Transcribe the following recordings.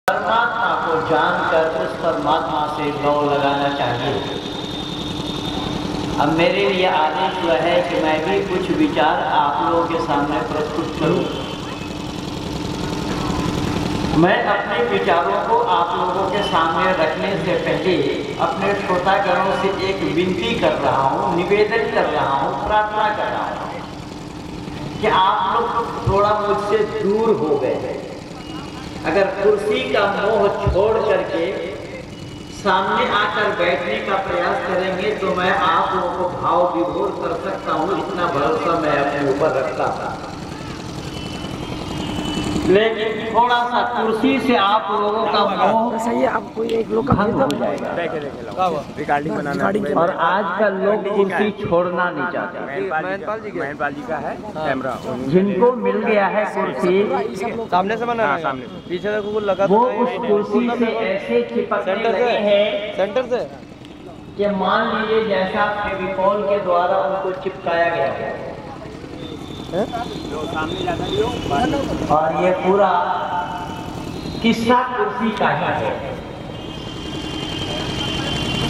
परमात्मा को जानकर उस परमात्मा से लौ लगाना चाहिए। अब मेरे लिए आदेश हुआ है कि मैं भी कुछ विचार आप लोगों के सामने प्रस्तुत करूं। मैं अपने विचारों को आप लोगों के सामने रखने से पहले अपने श्रोतागणों से एक विनती कर रहा हूं, निवेदन कर रहा हूं, प्रार्थना कर रहा हूं कि आप लोग थोड़ा मुझसे दूर हो गए। अगर कुर्सी का मोह छोड़ करके सामने आकर बैठने का प्रयास करेंगे तो मैं आप लोगों को भाव विभोर कर सकता हूँ, इतना भरोसा मैं अपने ऊपर रखता था। लेकिन थोड़ा सा कुर्सी से आप लोगों का मोह सही है, आपको एक लोग भंग हो जाएगा। रिकॉर्डिंग बनाना और आजकल लोग कुर्सी छोड़ना नहीं चाहते। महनपाल जी का है कैमरा, जिनको मिल गया है कुर्सी सामने से बना, सामने पीछे से कुछ लगा, वो उस कुर्सी से ऐसे चिपकने लगे हैं सेंटर से कि मान लीजिए जैसा फेविकॉल के द्वारा उनको चिपकाया गया है। जो सामने जाता लियो। और ये पूरा किस्सा कुर्सी का ही है।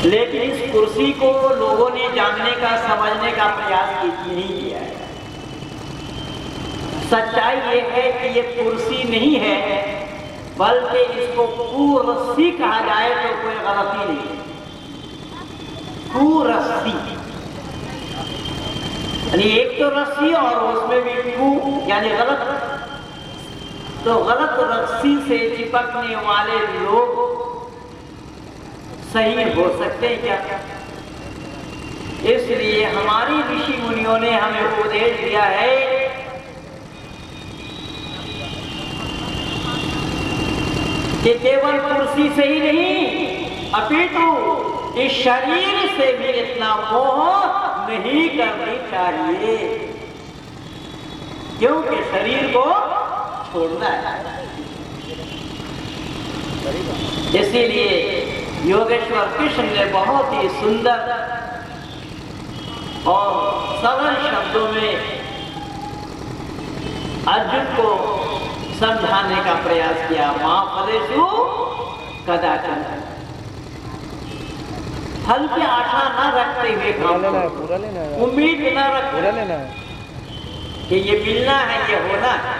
लेकिन इस कुर्सी को लोगों ने जानने का, समझने का प्रयास नहीं किया है। सच्चाई ये है कि ये कुर्सी नहीं है, बल्कि इसको कुर्सी कहा जाए तो कोई गलती नहीं है। कुर्सी यानी एक तो रस्सी और उसमें भी कू यानी गलत, तो गलत रस्सी से चिपकने वाले लोग सही हो सकते हैं क्या? इसलिए हमारी ऋषि मुनियों ने हमें उपदेश दिया है कि केवल कुर्सी से ही नहीं, अपितु इस शरीर से भी इतना मोह नहीं करनी चाहिए, क्योंकि शरीर को छोड़ना है। इसीलिए योगेश्वर कृष्ण ने बहुत ही सुंदर और सरल शब्दों में अर्जुन को समझाने का प्रयास किया। मां फलेषु कदाचन, फल की आशा न रखते हुए काम करो, उम्मीद न रखो कि ये मिलना है, ये होना है।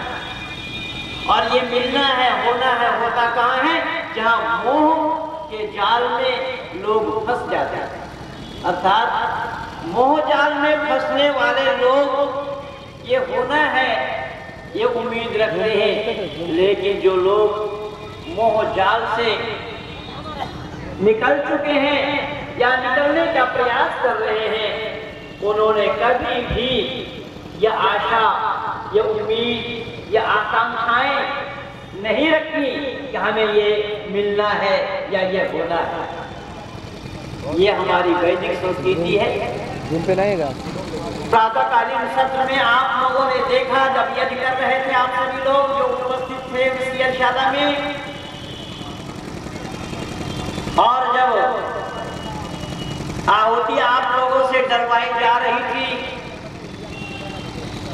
और ये मिलना है, होना है, होता कहाँ है? जहाँ मोह के जाल में लोग फंस जाते हैं। अर्थात मोह जाल में फंसने वाले लोग ये होना है, ये उम्मीद रखते हैं। लेकिन जो लोग मोह जाल से निकल चुके हैं या निकलने का प्रयास कर रहे हैं, उन्होंने कभी भी यह आशा, यह उम्मीद, यह आकांक्षाएं नहीं रखी कि हमें ये मिलना है या ये होना है। ये हमारी वैदिक संस्कृति है। जिन पे नहीं प्रातःकालीन सत्र में आप लोगों ने देखा, जब यज्ञ कर रहे थे आप सभी लोग जो उपस्थित थे उस यज्ञशाला में, और जब आहुति आप लोगों से डरवाई जा रही थी,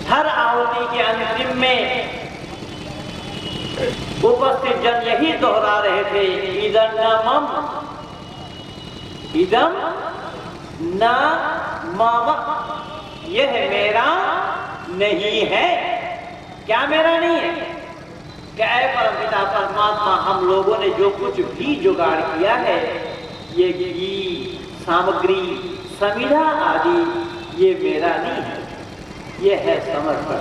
हर आहुति के अंतिम में उपस्थित जन यही दोहरा रहे थे, इदं न मम, इदं न मम, यह मेरा नहीं है। क्या मेरा नहीं है? क्या परमपिता परमात्मा हम लोगों ने जो कुछ भी जुगाड़ किया है, ये घी, सामग्री, समिधा आदि, ये मेरा नहीं है, ये है समर्पण।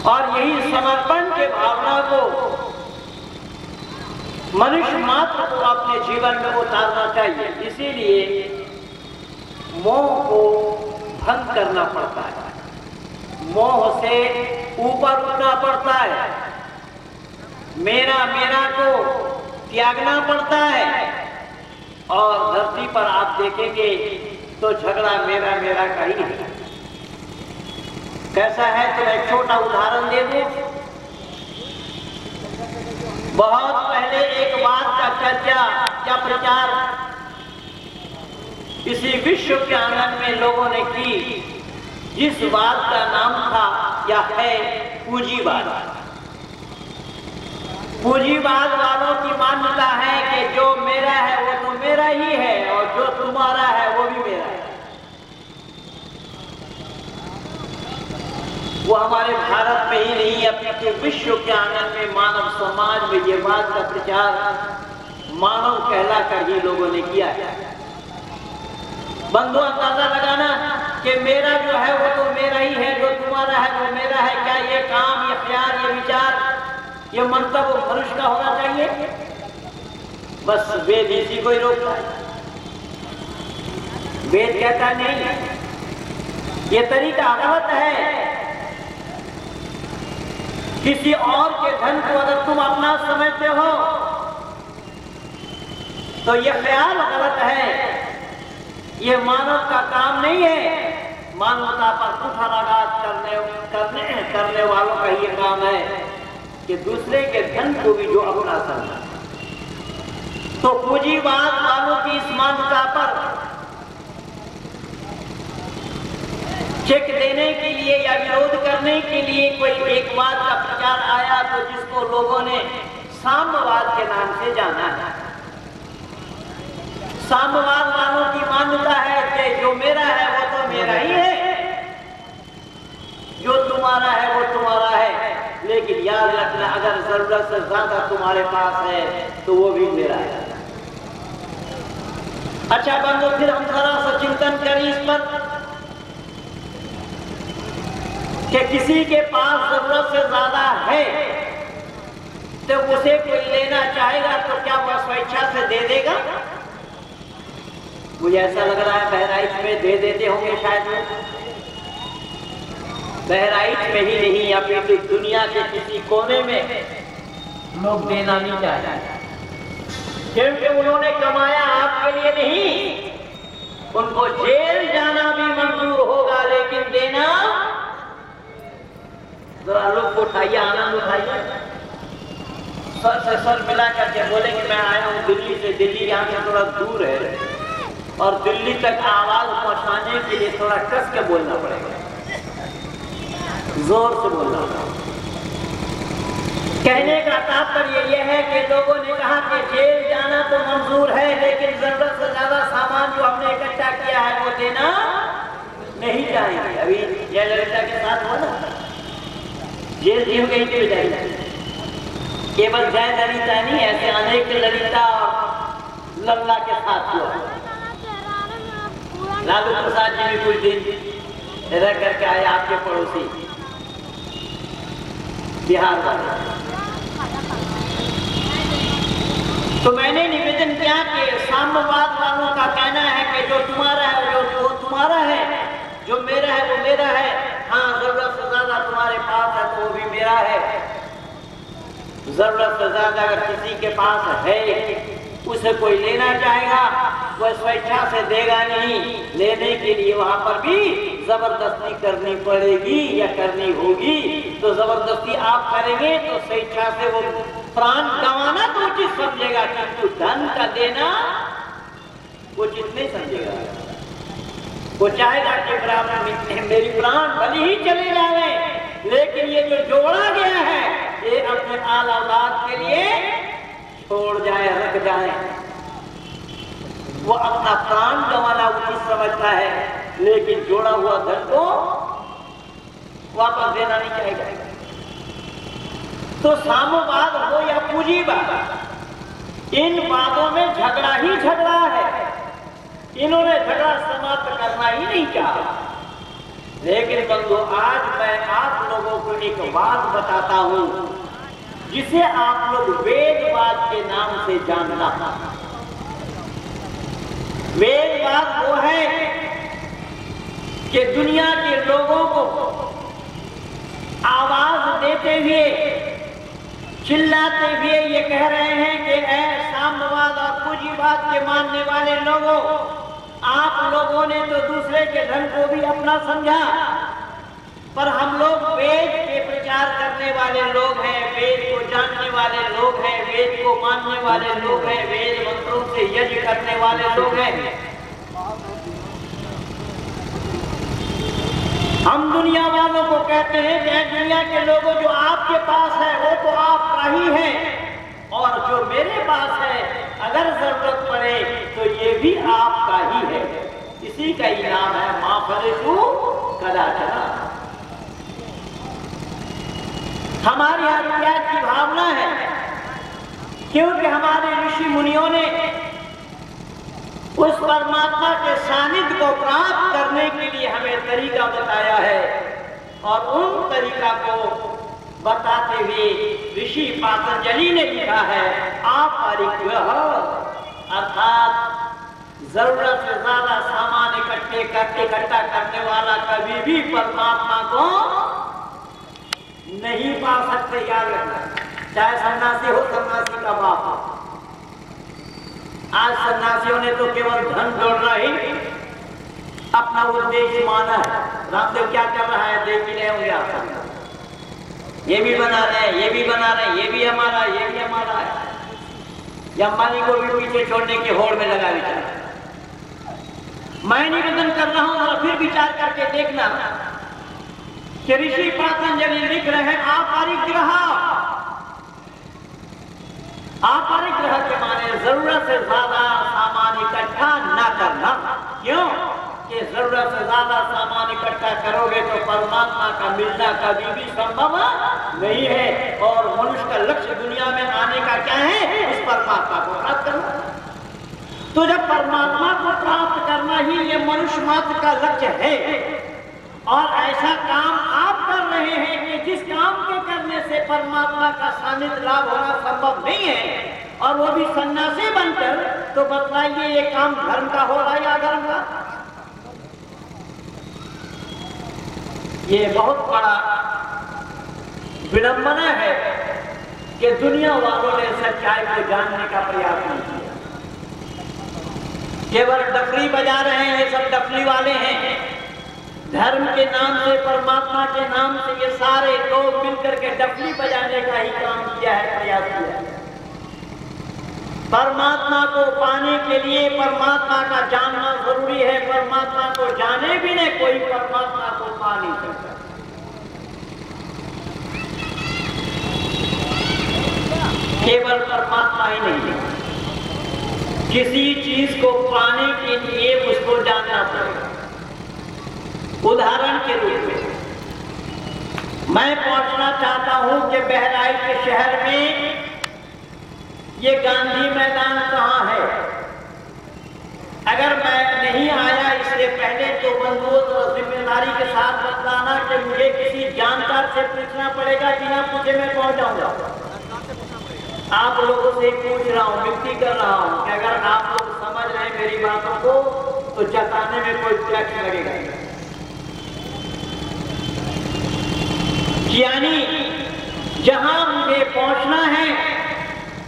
और यही समर्पण के भावना को मनुष्य मात्र को अपने जीवन में उतारना चाहिए। इसीलिए मोह को भंग करना पड़ता है, मोह से ऊपर उठना पड़ता है, मेरा मेरा को त्यागना पड़ता है। और धरती पर आप देखेंगे तो झगड़ा मेरा मेरा का ही है। कैसा है? तो एक छोटा उदाहरण दे दूं। बहुत पहले एक बात का चर्चा या प्रचार इसी विश्व के आंगन में लोगों ने की, जिस बात का नाम था या है पूंजीवाद। पूंजीवाद वालों वो हमारे भारत में ही नहीं, अपने विश्व के आंगन में, मानव समाज में ये बात का प्रचार मानव कहलाकर ही लोगों ने किया है। बंधु, अंदाजा लगाना कि मेरा जो है वो तो मेरा ही है, जो तुम्हारा है वो मेरा है। क्या ये काम, ये ख्याल, ये विचार, ये मंतव्य मनुष्य का होना चाहिए? बस वेद इसी को ही रोकता है। वेद कहता नहीं, ये तरीका गलत है। किसी और के धन को अगर तुम अपना समझते हो तो ये ख्याल गलत है। ये मानव का काम नहीं है। मानवता पर कुठाराघात करने वालों का ये काम है कि दूसरे के धन को भी जो अपना समझा। तो पूंजीवाद वालों की इस मान्यता पर चेक देने के लिए या विरोध करने के लिए कोई एक बात का प्रचार आया तो जिसको लोगों ने साम्यवाद के नाम से जाना है। साम्यवाद वालों की मान्यता है कि जो मेरा है वो तो मेरा ही है, जो तुम्हारा है वो तुम्हारा है। लेकिन याद रखना, अगर जरूरत से ज्यादा तुम्हारे पास है तो वो भी मेरा है। अच्छा बंधु, फिर हम थोड़ा सा चिंतन करें इस पर कि किसी के पास जरूरत से ज्यादा है तो उसे कोई लेना चाहेगा तो क्या वह स्वेच्छा से दे देगा? मुझे ऐसा लग रहा है बहराइच में दे देते होंगे शायद। बहराइच में ही नहीं, अभी दुनिया के किसी कोने में लोग देना नहीं चाहते, क्योंकि उन्होंने कमाया आपके लिए नहीं। उनको जेल जाना भी मंजूर होगा, लेकिन देना, जरा लोग को उठाइए, आनंद उठाइए, सर से सर मिला करके बोले कि मैं आया हूँ दिल्ली से। दिल्ली यहाँ से थोड़ा दूर है और दिल्ली तक आवाज पहुंचाने के लिए थोड़ा कस के बोलना पड़ेगा, जोर से बोलना पड़ेगा। कहने का तात्पर्य यह है कि लोगों ने कहा कि जेल जाना तो मंजूर है, लेकिन जरूरत से ज्यादा सामान जो हमने इकट्ठा किया है वो देना नहीं चाहिए। अभी यह ललिता के साथ हो ना, जेल जीव कहीं के जाएगी। केवल जय ललिता नहीं, ऐसे अनेक ललिता और लल्ला के साथ हुआ। लालू प्रसाद जी भी कुछ दिन रह करके आए, आपके पड़ोसी बिहार वाले। तो मैंने निवेदन किया कि साम्यवाद वालों का कहना है कि जो तुम्हारा है वो तुम्हारा है, जो मेरा है वो मेरा है। हाँ, जरूरत से ज्यादा तुम्हारे पास है तो वो भी मेरा है। जरूरत से ज्यादा अगर किसी के पास है, उसे कोई लेना चाहेगा, वह स्वेच्छा से देगा नहीं। लेने के लिए वहां पर भी जबरदस्ती करनी पड़ेगी या करनी होगी। तो जबरदस्ती आप करेंगे तो स्वेच्छा से वो प्राण गंवाना तो उचित समझेगा, किंतु धन का देना उचित नहीं समझेगा। वो चाहेगा कि मेरी प्राण भले ही चले जाए, लेकिन ये जो जोड़ा गया है ये अपने आल औलाद के लिए छोड़ जाए, रख जाए। वो अपना प्राण गंवाना उचित समझता है, लेकिन जोड़ा हुआ धन को वापस देना नहीं चाहेगा। तो साम्यवाद हो या पूंजीवाद, इन बातों में झगड़ा ही झगड़ा है। इन्होंने झगड़ा समाप्त करना ही नहीं चाहा। लेकिन बंधु, आज मैं आप लोगों को एक बात बताता हूं जिसे आप लोग वेदवाद के नाम से जानना। वेदवाद वो है कि दुनिया के लोगों को आवाज देते हुए, चिल्लाते हुए ये कह रहे हैं कि साम्यवाद और पूंजीवाद के मानने वाले लोगों, आप लोगों ने तो दूसरे के धन को भी अपना समझा, पर हम लोग वेद के प्रचार करने वाले लोग हैं, वेद को जानने वाले लोग हैं, वेद को मानने वाले लोग हैं, वेद मंत्रों से यज्ञ करने वाले लोग हैं। हम दुनिया वालों को कहते हैं कि दुनिया के लोगों, जो आपके पास है वो तो आपका ही है, और जो मेरे पास है अगर जरूरत पड़े तो ये भी आपका ही है। इसी का ही नाम है मा फलेषु कदाचन। हमारे यहाँ त्याग की भावना है, क्योंकि हमारे ऋषि मुनियों ने उस परमात्मा के सानिध्य को प्राप्त करने के लिए हमें तरीका बताया है। और उन तरीका को बताते हुए ऋषि पातंजलि ने लिखा है, अपरिग्रह, अर्थात जरूरत से ज्यादा सामान इकट्ठा करने वाला कभी भी परमात्मा को नहीं पा सकते। याद रखना, चाहे सन्यासी हो, सन्यासी का बाप हो। आज सन्यासियों ने तो केवल धन जोड़ना ही अपना उद्देश्य माना है। रामदेव क्या कर रहा है देख ही रहे होंगे आप। ये भी बना रहे हैं, ये भी बना रहे हैं, ये भी हमारा है, ये भी हमारा है। अंबानी को भी पीछे छोड़ने की होड़ में लगा विचार। मैं निवेदन कर रहा हूं, और फिर विचार करके देखना कि ऋषि पातंजलि लिख रहे हैं, अपरिग्रह के माने जरूरत से ज्यादा सामान इकट्ठा न करना। क्यों? कि जरूरत से ज्यादा सामान इकट्ठा करोगे तो परमात्मा का मिलना कभी भी संभव नहीं है। और मनुष्य का लक्ष्य दुनिया में आने का क्या है? उस परमात्मा को प्राप्त करना। तो जब परमात्मा को प्राप्त करना ही ये मनुष्य मात्र का लक्ष्य है, और ऐसा काम आप कर रहे हैं कि जिस काम के करने से परमात्मा का सानिध्य लाभ होना संभव नहीं है, और वो भी सन्यासी बनकर, तो बतलाइए ये काम धर्म का हो रहा है या अधर्म का? ये बहुत बड़ा विडंबना है कि दुनिया वालों ने सच्चाई को जानने का प्रयास नहीं किया। केवल डफली बजा रहे हैं, सब डफली वाले हैं। धर्म के नाम से, परमात्मा के नाम से ये सारे लोग मिलकर के डफली बजाने का ही काम किया है, प्रयास किया है। परमात्मा को पाने के लिए परमात्मा का जानना जरूरी है। परमात्मा को जाने बिना कोई परमात्मा को पा नहीं सकता। केवल परमात्मा ही नहीं है, किसी चीज को पाने के लिए उसको जानना पड़ेगा। उदाहरण के रूप में मैं पहुंचना चाहता हूं कि बहराइच के शहर में ये गांधी मैदान कहां है। अगर मैं नहीं आया इससे पहले तो बंदूक और जिम्मेदारी के साथ बतलाना कि मुझे किसी जानकार से पूछना पड़ेगा, बिना पूछे मैं पहुंच जाऊंगा। आप लोगों से पूछ रहा हूं, विनती कर रहा हूं कि अगर आप लोग समझ रहे हैं मेरी बातों को तो जताने में कोई टैक्स लगेगा। यानी जहां मुझे पहुंचना है,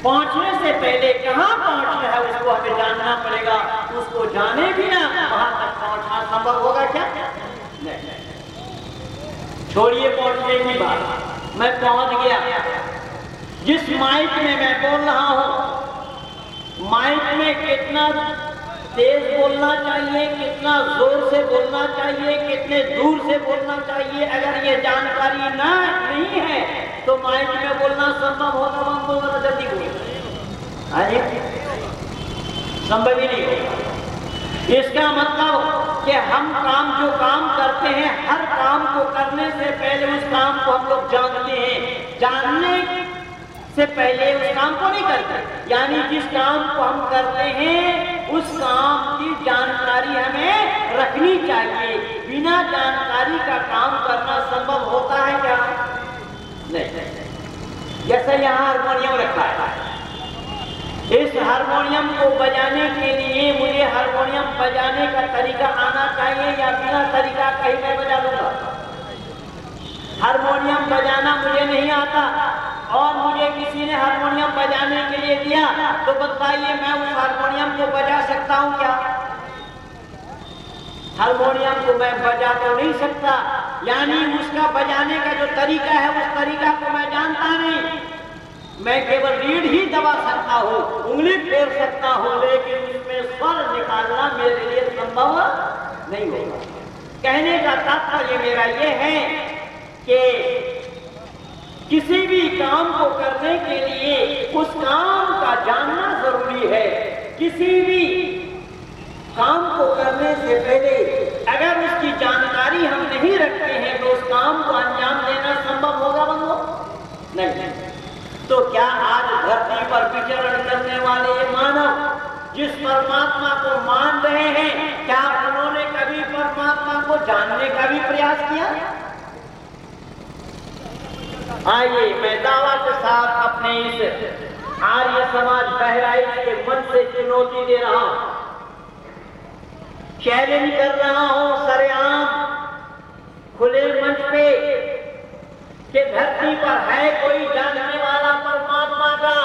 पहुंचने से पहले कहां पहुंचना है उसको हमें जानना पड़ेगा। उसको जाने बिना वहां तक पहुंचना संभव होगा क्या? नहीं। छोड़िए पहुंचने की बात, मैं पहुंच गया। जिस माइक में मैं बोल रहा हूं, माइक में कितना तेज बोलना चाहिए, कितना जोर से बोलना चाहिए, कितने दूर से बोलना चाहिए, अगर ये जानकारी नहीं है तो माइक में बोलना संभव होगा? हम जल्दी बोल, संभव ही नहीं होगा। इसका मतलब कि हम जो काम करते हैं, हर काम को करने से पहले उस काम को हम लोग जानते हैं। जानने से पहले उस काम को नहीं करते, यानी जिस काम को हम करते हैं उस काम की जानकारी हमें रखनी चाहिए। बिना जानकारी का काम करना संभव होता है क्या? नहीं। जैसे यहाँ हारमोनियम रखा है, इस हारमोनियम को बजाने के लिए मुझे हारमोनियम बजाने का तरीका आना चाहिए, या बिना तरीका कहीं मैं बजा लूंगा? हारमोनियम बजाना मुझे नहीं आता और मुझे किसी ने हारमोनियम बजाने के लिए दिया, तो बताइए मैं उस हारमोनियम को बजा सकता हूं क्या? हारमोनियम को मैं बजा तो नहीं सकता, यानी उसका बजाने का जो तरीका है उस तरीका को मैं जानता नहीं। मैं केवल रीढ़ ही दबा सकता हूँ, उंगली फेर सकता हूँ, लेकिन उसमें स्वर निकालना मेरे लिए संभव नहीं होगा। कहने का तात्पर्य मेरा ये है कि किसी भी काम को करने के लिए उस काम का जानना जरूरी है। किसी भी काम को करने से पहले अगर उसकी जानकारी हम नहीं रखते हैं तो उस काम को अंजाम देना संभव होगा? बंधुओं, पर विचरण करने वाले ये मानव जिस परमात्मा को मान रहे हैं, क्या उन्होंने कभी परमात्मा को जानने का भी प्रयास किया? आइए मैं दावा के साथ अपने इस आर्य समाज बहराइच के मन से चुनौती दे रहा हूं, चैलेंज कर रहा हूं सरेआम खुले मंच पे कि धरती पर है कोई जानने वाला परमात्मा का?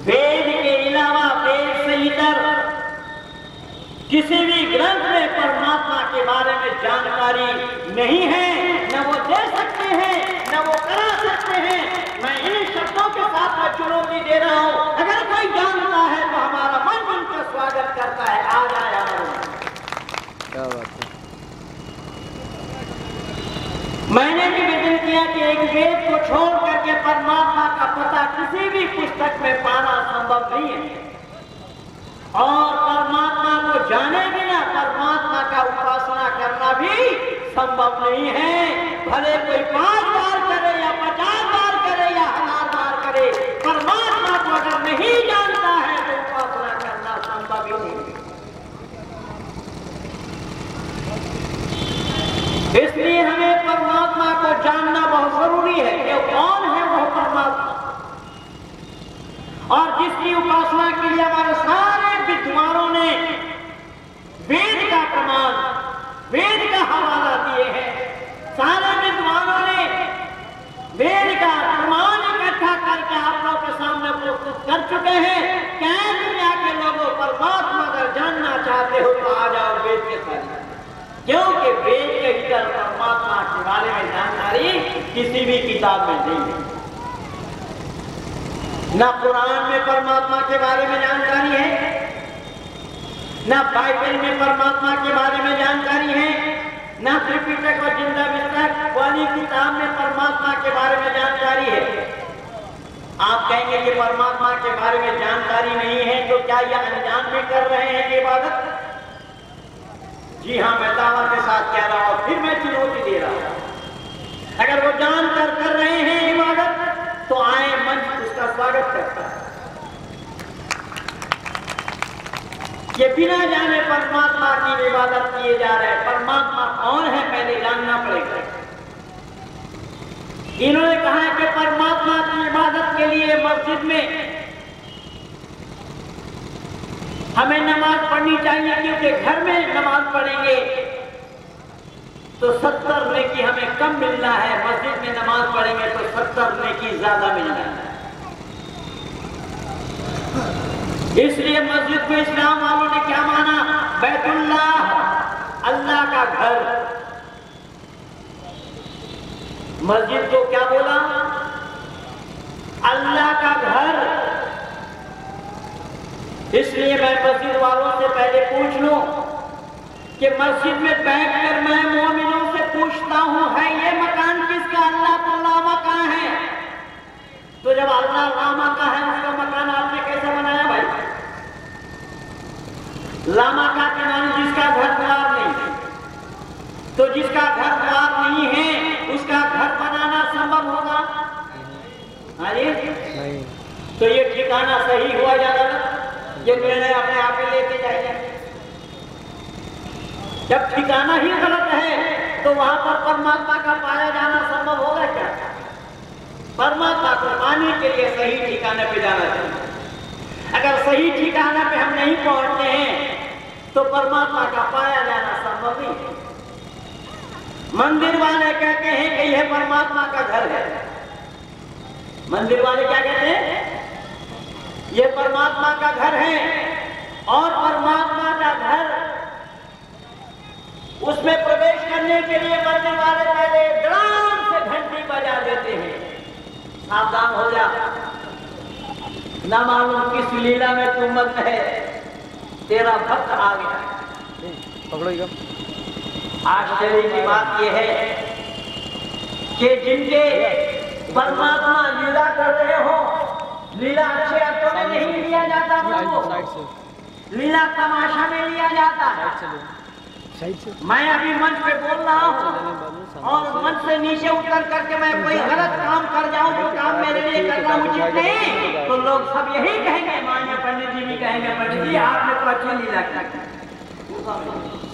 वेद के अलावा वेद से इतर किसी भी ग्रंथ में परमात्मा के बारे में जानकारी नहीं है, न वो दे सकते हैं न वो करा सकते हैं। मैं इन शब्दों के साथ में चुनौती दे रहा हूं, अगर कोई जानता है तो हमारा मन उनका स्वागत करता है। आ जाए क्या बात है। मैंने निवेदन किया कि एक वेद को छोड़ करके परमात्मा का पता किसी भी पुस्तक में पाना संभव नहीं है, और परमात्मा को जाने बिना परमात्मा का उपासना करना भी संभव नहीं है। भले कोई 5 बार करे या 50 बार करे या 1000 बार करे, परमात्मा को अगर नहीं जानता है तो उपासना करना संभव ही नहीं। इसलिए हमें परमात्मा को जानना बहुत जरूरी है कि कौन है वह परमात्मा, और जिसकी उपासना के लिए हमारे सारे विद्वानों ने वेद का प्रमाण, वेद का हवाला दिए हैं। सारे विद्वानों ने वेद का प्रमाण इकट्ठा करके आप लोगों के सामने प्रस्तुत कर चुके हैं। क्या दुनिया के लोगों, परमात्मा अगर जानना चाहते हो तो आ जाओ वेद के साथ, क्योंकि वेद के भीतर परमात्मा के बारे में जानकारी किसी भी किताब में नहीं है। ना कुरान में परमात्मा के बारे में जानकारी है, ना बाइबल में परमात्मा के बारे में जानकारी है, ना त्रिपिटक और जिंदा विस्तक वाली किताब में परमात्मा के बारे में जानकारी है। आप कहेंगे कि परमात्मा के बारे में जानकारी नहीं है तो क्या यह अनजान में कर रहे हैं इबादत? जी हाँ, मैं दावा के साथ कह रहा हूं, फिर मैं चुनौती दे रहा हूं। अगर वो जानकर कर रहे हैं इबादत तो आए, मंच उसका स्वागत करता है। ये बिना जाने परमात्मा की इबादत किए जा रहे हैं। परमात्मा कौन है पहले जानना पड़ेगा। इन्होंने कहा है कि परमात्मा की इबादत के लिए मस्जिद में हमें नमाज पढ़नी चाहिए, क्योंकि घर में नमाज पढ़ेंगे तो 70 नेकी हमें कम मिलना है, मस्जिद में नमाज पढ़ेंगे तो 70 नेकी ज्यादा मिलना है। इसलिए मस्जिद को इस्लाम वालों ने क्या माना? बैतुल्लाह, अल्लाह का घर। मस्जिद को क्या बोला? अल्लाह का घर। इसलिए मैं मस्जिद वालों से पहले पूछ लूं कि मस्जिद में बैठकर मैं मोमिनों से पूछता हूं, है ये मकान किसका? अल्लाह तो लामा का है। तो जब अल्लाह लामा का है, उसका मकान आपने कैसे बनाया भाई? लामा का के माने जिसका घर द्वार नहीं। तो जिसका घर द्वार नहीं है उसका घर बनाना संभव होगा? अरे नहीं। तो ये ठिकाना सही हुआ या गलत? ये निर्णय अपने आप ही लेके जाइए। जब ठिकाना ही गलत है तो वहां पर परमात्मा का पाया जाना संभव होगा क्या? परमात्मा को पाने के लिए सही ठिकाने पे जाना चाहिए। अगर सही ठिकाने पे हम नहीं पहुंचते हैं तो परमात्मा का पाया जाना संभव नहीं है। मंदिर वाले कहते हैं कि यह परमात्मा का घर है। मंदिर वाले क्या कहते हैं? यह परमात्मा का घर है, और परमात्मा का घर, उसमें प्रवेश करने के लिए मंदिर वाले पहले धड़ाम से घंटी बजा देते हैं। सावधान हो जा, ना मालूम किस लीला में तू मग्न है, तेरा भक्त आ गया। पकड़ो। आश्चर्य की बात यह है कि जिनके परमात्मा लीला कर रहे हो, लीला अच्छे अर्थों में नहीं लिया जाता, लीला तमाशा में लिया जाता है। मैं अभी मंच पे बोल रहा हूँ और मंच से नीचे उतर करके मैं कोई गलत काम कर जाऊं जो काम मेरे लिए करना उचित नहीं, तो लोग सब यही कहेंगे, माननीय पंडित जी भी कहेंगे, पंडित जी आपने तो अच्छी लीला की।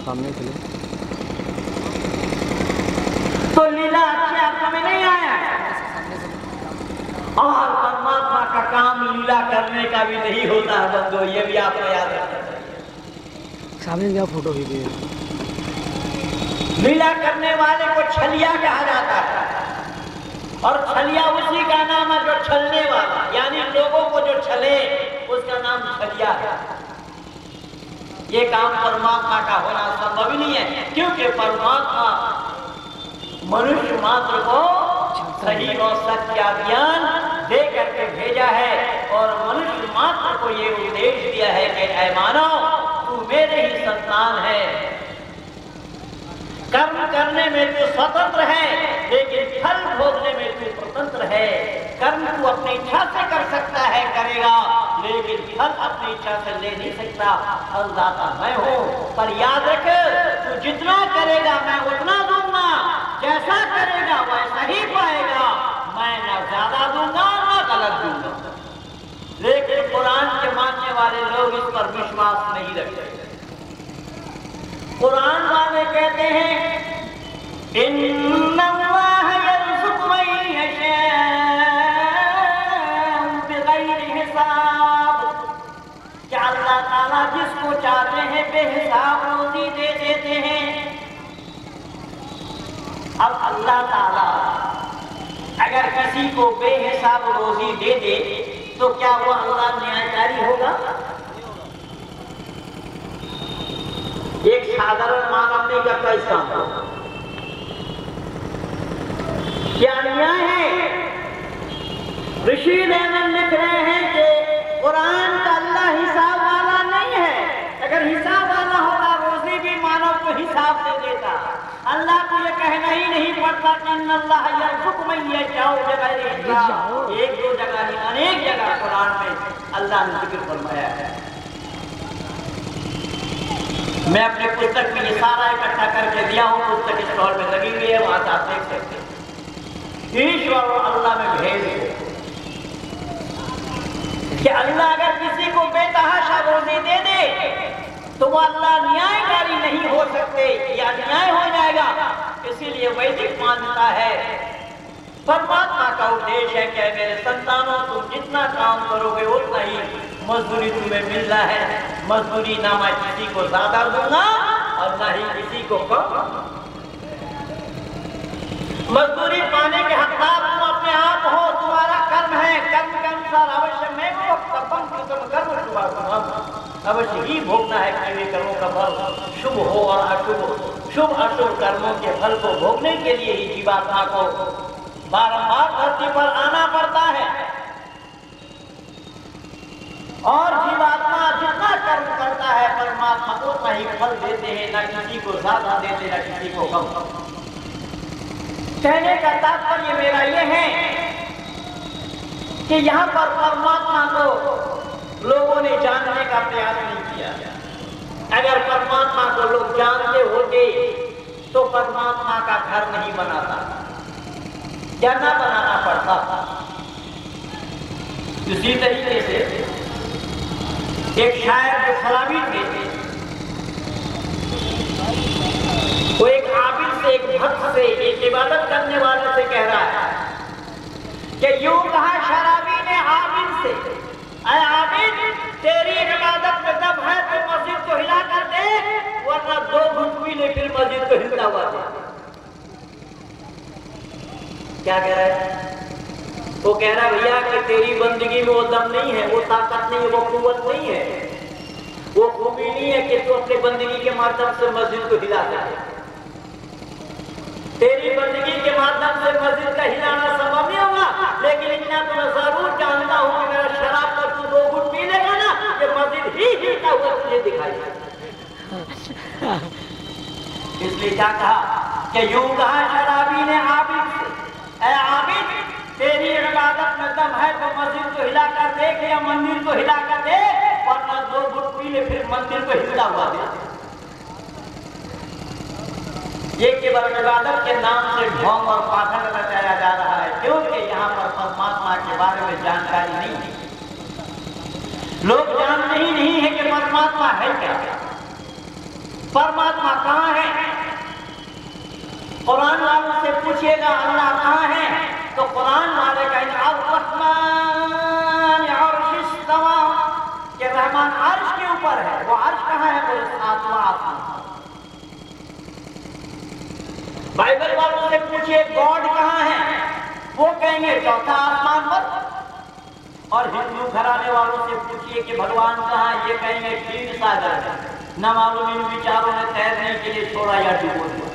सामने चले तो लीला अच्छे आपको में नहीं आया, और परमात्मा का काम लीला करने का भी नहीं होता है बंदो, ये भी आपको याद रखना चाहिए। सामने क्या फोटो खींची लीला करने वाले को छलिया कहा जाता है, और छलिया उसी का नाम है जो छलने वाला, यानी लोगों को जो छले उसका नाम छलिया है। ये काम परमात्मा का होना संभव ही नहीं है, क्योंकि परमात्मा मनुष्य मात्र को सही और सत्य ज्ञान दे करके भेजा है, और मनुष्य मात्र को ये उपदेश दिया है कि ऐ मानव तू मेरे ही संतान है। कर्म करने में तू स्वतंत्र है, लेकिन फल भोगने में तू स्वतंत्र है। कर्म तू अपनी इच्छा से कर सकता है, करेगा, लेकिन फल अपनी इच्छा से ले नहीं सकता। फलदाता मैं हूँ, पर याद रख तू जितना करेगा मैं उतना दूंगा, जैसा करेगा वैसा ही पाएगा। मैं ना ज्यादा दूंगा ना गलत दूंगा। लेकिन कुरान के मानने वाले लोग इस पर विश्वास नहीं रखते। कुरान वाले कहते हैं इन्नल्लाह यर्ज़ुक़ु मन यशाअ बिग़ैरि हिसाब, क्या अल्लाह ताला जिसको चाहते हैं बेहिसाब रोजी दे देते हैं। अब अल्लाह ताला अगर किसी को बेहिसाब रोजी दे दे तो क्या वो अल्लाह न्यायकारी होगा? एक साधारण मानव नहीं करता इस काम को। क्या न्याय है? ऋषि लेनन लिख रहे हैं कि कुरान का अल्लाह हिसाब वाला नहीं है। अगर हिसाब वाला होता रोजी भी मानव को हिसाब से देता। अल्लाह को यह कहना ही नहीं पड़ता कि इन्नल्लाह यर्ज़ुक़ु मन यशाअ बिग़ैरि हिसाब। एक दो जगह नहीं, अनेक जगह कुरान में अल्लाह ने जिक्र फरमाया है। मैं अपने पुस्तक में ये सारा इकट्ठा करके दिया हूँ, पुस्तक स्टॉल में लगी हुई है, वहां से आप देख सकते हैं। ईश्वर और अल्लाह में भेद है कि अल्लाह अगर किसी को बेतहाशा रोजी दे दे तो वो अल्लाह न्यायकारी नहीं हो सकते, या अन्याय हो जाएगा। इसीलिए वैदिक मान्यता है, परमात्मा का उद्देश्य है कि मेरे संतानों तुम जितना काम करोगे उतना ही मजदूरी तुम्हें मिल रहा है। मजदूरी ना मैं किसी को ज्यादा दूंगा और ना ही किसी को कम। मजदूरी पाने के हकदार तुम अपने आप हो, तुम्हारा कर्म है। कर्म के अनुसार अवश्य मैं अवश्य ही भोगना है किए कर्मों का फल, शुभ हो और अशुभ। शुभ अशुभ कर्मों के फल को भोगने के लिए ही जीवात्मा को बारंबार धरती पर आना पड़ता है। और जीवात्मा जितना कर्म करता है परमात्मा उतना ही फल देते हैं, न किसी को ज्यादा देते न किसी को कम। कहने का तात्पर्य मेरा यह है कि यहाँ पर परमात्मा को लोगों ने जानने का प्रयास नहीं किया। अगर परमात्मा को लोग जानते होते तो परमात्मा का घर नहीं बनाता, क्या ना बनाना पड़ता। इसी तरीके से एक शायर जो फलावी थे, वो एक आबिद से, एक भक्त से, एक इबादत करने वाले से कह रहा है कि यूं कहा शराबी ने आबिद से, ऐ आबिद तेरी इबादत में दम है तो मस्जिद को हिला कर दे, वरना दो घुट पी ले फिर मस्जिद को हिलता हुआ दे। क्या कह रहा है? वो कह रहा भैया कि तेरी बंदगी में वो दम नहीं है, वो ताकत नहीं है, वो कुव्वत नहीं है, वो खूबी नहीं है कि तू अपनी बंदगी के माध्यम से मस्जिद को हिला सके। तेरी बंदगी के माध्यम से मस्जिद का हिलाना संभव नहीं होगा, लेकिन इतना तो मैं जरूर जानता हूँ कि मेरा शराब का तू दो घुट पी लेगा ना, ये मस्जिद ही हिलता हुआ तुझे दिखाई देगा। इसलिए क्या कहा कि यूं कहा शराबी ने आबिद से, ऐ आबिद तेरी इबादत में दम है तो मस्जिद को हिला कर देख या मंदिर को हिला कर दे, वरना दो घुट पी ले फिर मंदिर को हिला हुआ दे। ये केवल इबादत के नाम से ढोंग और पाखंड रचाया जा रहा है, क्योंकि यहाँ पर परमात्मा के बारे में जानकारी नहीं है। लोग जानते ही नहीं है कि परमात्मा है क्या, परमात्मा कहाँ है। कुरान वालों से पूछिएगा अल्लाह कहाँ है, तो कुरान वाले कहेंगे अर्रहमान अर्श इस्तवा, कि रहमान अर्श के ऊपर है। वो अर्श कहाँ है, वो सातवां आसमान। बाइबल वालों से पूछिए गॉड कहाँ है, वो कहेंगे चौथा आसमान पर। और हिंदू घराने वालों से पूछिए कि भगवान कहाँ है, ये कहेंगे क्षीर सागर है। न मालूम इन विचारों ने तैरने के लिए छोड़ा या डूबो दिया।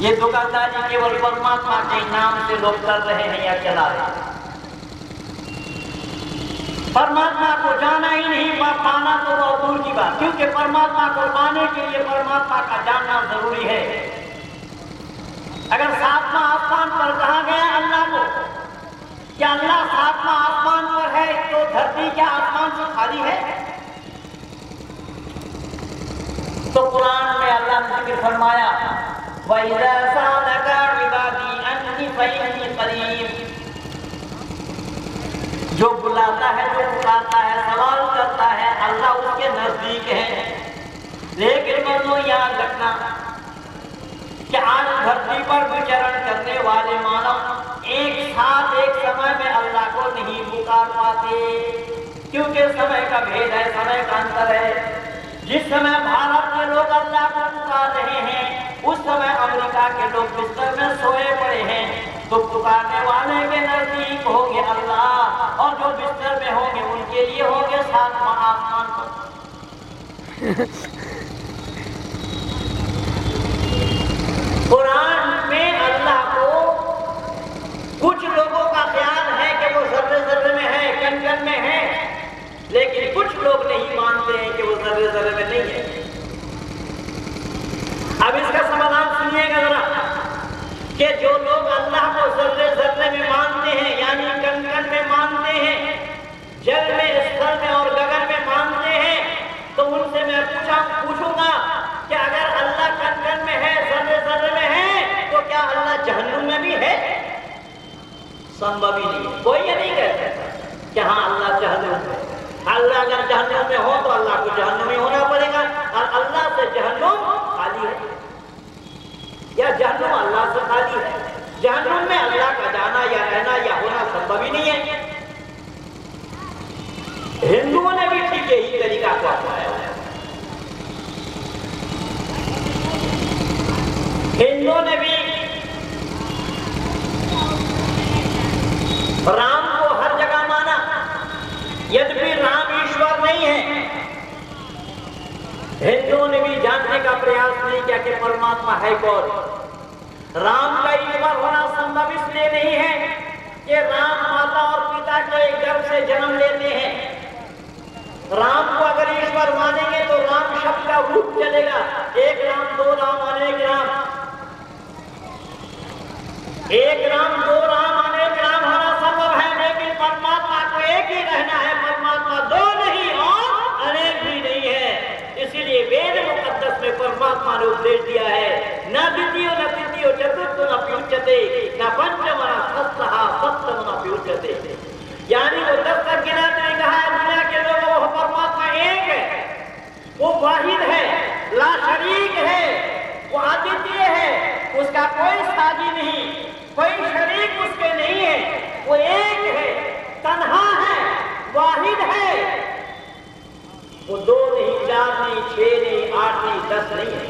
ये दुकानदारी केवल परमात्मा के नाम से लोग कर रहे हैं या चला रहे हैं। परमात्मा को जाना ही नहीं, पाना तो बहुत दूर की बात, क्योंकि परमात्मा को पाने के लिए परमात्मा का जानना जरूरी है। अगर सातवां आसमान पर कहा गया अल्लाह को, क्या अल्लाह सातवां आसमान पर है, तो धरती क्या आसमान से खाली है? तो कुरान में अल्लाह ने जिक्र फरमाया वइज़ा सअलका इबादी अन्नी फइन्नी करीब, जो बुलाता है, जो पुकारता है, सवाल करता है, अल्लाह उसके नजदीक है। लेकिन मर्दों याद रखना कि आज धरती पर विचरण करने वाले मानव एक साथ एक समय में अल्लाह को नहीं पुकार पाते, क्योंकि समय का भेद है, समय का अंतर है। जिस समय भारत के लोग अल्लाह को पुकार रहे हैं, उस समय अमेरिका के लोग बिस्तर में सोए पड़े हैं। तो पुकारने वाले के नजदीक होंगे अल्लाह, और जो बिस्तर में होंगे उनके लिए होंगे सातवां आसमान पर। कुरान में अल्लाह को कुछ लोगों का ख्याल है कि वो जर्रे जर्रे में है, कण कण में है, लेकिन कुछ लोग नहीं मानते हैं कि वो जर्रे जर्रे में नहीं है। अब इसका समाधान सुनिएगा जरा, कि जो लोग अल्लाह को जर्रे जर्रे में मानते हैं, यानी कण कण में मानते हैं, जल में, स्थल में और गगन में मानते हैं, तो उनसे मैं पूछूंगा कि अगर अल्लाह कण कण में है, जर्रे जर्रे में है, तो क्या अल्लाह जहन्नुम में भी है? संभव ही नहीं। कोई ये नहीं कह सकता कि हाँ अल्लाह जहन्नुम में। अल्लाह अगर जहन्नुम में हो तो अल्लाह को जहन्नुम में होना पड़ेगा, और अल्लाह से जहन्नुम खाली है, या जहन्नुम अल्लाह से खाली है। जहन्नुम में अल्लाह का जाना या रहना या होना संभव ही नहीं है। हिंदुओं ने भी ठीक यही तरीका को अपनाया है। हिंदुओं ने भी राम को हर जगह माना, यद्यपि राम ईश्वर नहीं है। हिंदुओं ने भी जानने का प्रयास नहीं किया कि परमात्मा है कौन। राम का ईश्वर होना संभव इसलिए नहीं है कि राम माता और पिता के गर्भ से जन्म लेते हैं। राम को अगर ईश्वर मानेंगे तो राम शब्द का रूप चलेगा, एक राम, दो राम, अनेक राम। एक राम, दो राम, अनेक राम होना संभव है, लेकिन परमात्मा को एक ही रहना है। परमात्मा दो नहीं और अनेक भी नहीं है। इसीलिए वेद मुकद्दस में परमात्मा ने उपदेश दिया है, न द्वितीय न तृतीय चतुर्थ न प्युच्यते, न पंचम न षष्ठः सप्तम न प्युच्यते। यानी वो 10 तक गिनाते हुए कहा है दुनिया के लोगों, वो परमात्मा एक है, वो वाहिद है, ला शरीक है, वो अद्वितीय है, उसका कोई साथी नहीं, कोई शरीक उसके नहीं है, वो एक है, तन्हा है, वाहिद है। वो 2 नहीं, 4 नहीं, 6 नहीं, 8 नहीं, 10 नहीं है,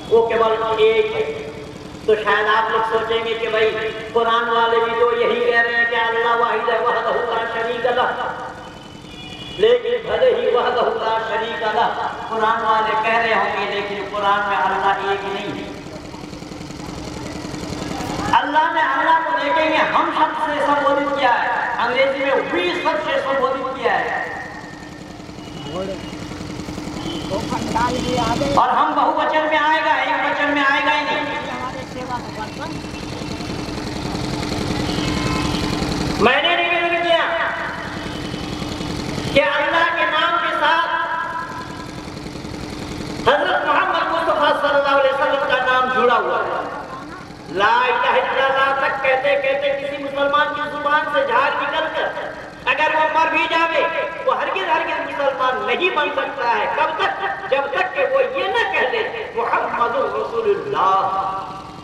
वो केवल एक है। तो शायद आप लोग सोचेंगे कि भाई कुरान वाले भी तो यही कह रहे हैं कि अल्लाह वाहिद है, वहदहु ला शरीक लह। लेकिन भले ही वहदहु ला शरीक लह कुरान वाले कह रहे होंगे, लेकिन कुरान में अल्लाह एक नहीं है। अल्लाह ने अल्लाह को देखेंगे हम शब्द से संबोधित किया है, अंग्रेजी में वी शब्द से संबोधित किया है, और हम बहुवचन में आएगा, एक वचन में आएगा ही नहीं। मैंने निवेदन किया कि अल्लाह के नाम के साथ हजरत मोहम्मद मुस्तफा ला इलाहा इल्लल्लाह तक कहते कहते किसी मुसलमान की जुबान से झाग निकल कर अगर वो मर भी जावे वो हरगिज़ हरगिज़ मुसलमान नहीं बन सकता है। कब तक? जब तक कि वो ये न कह दे मुहम्मदुर रसूलुल्लाह,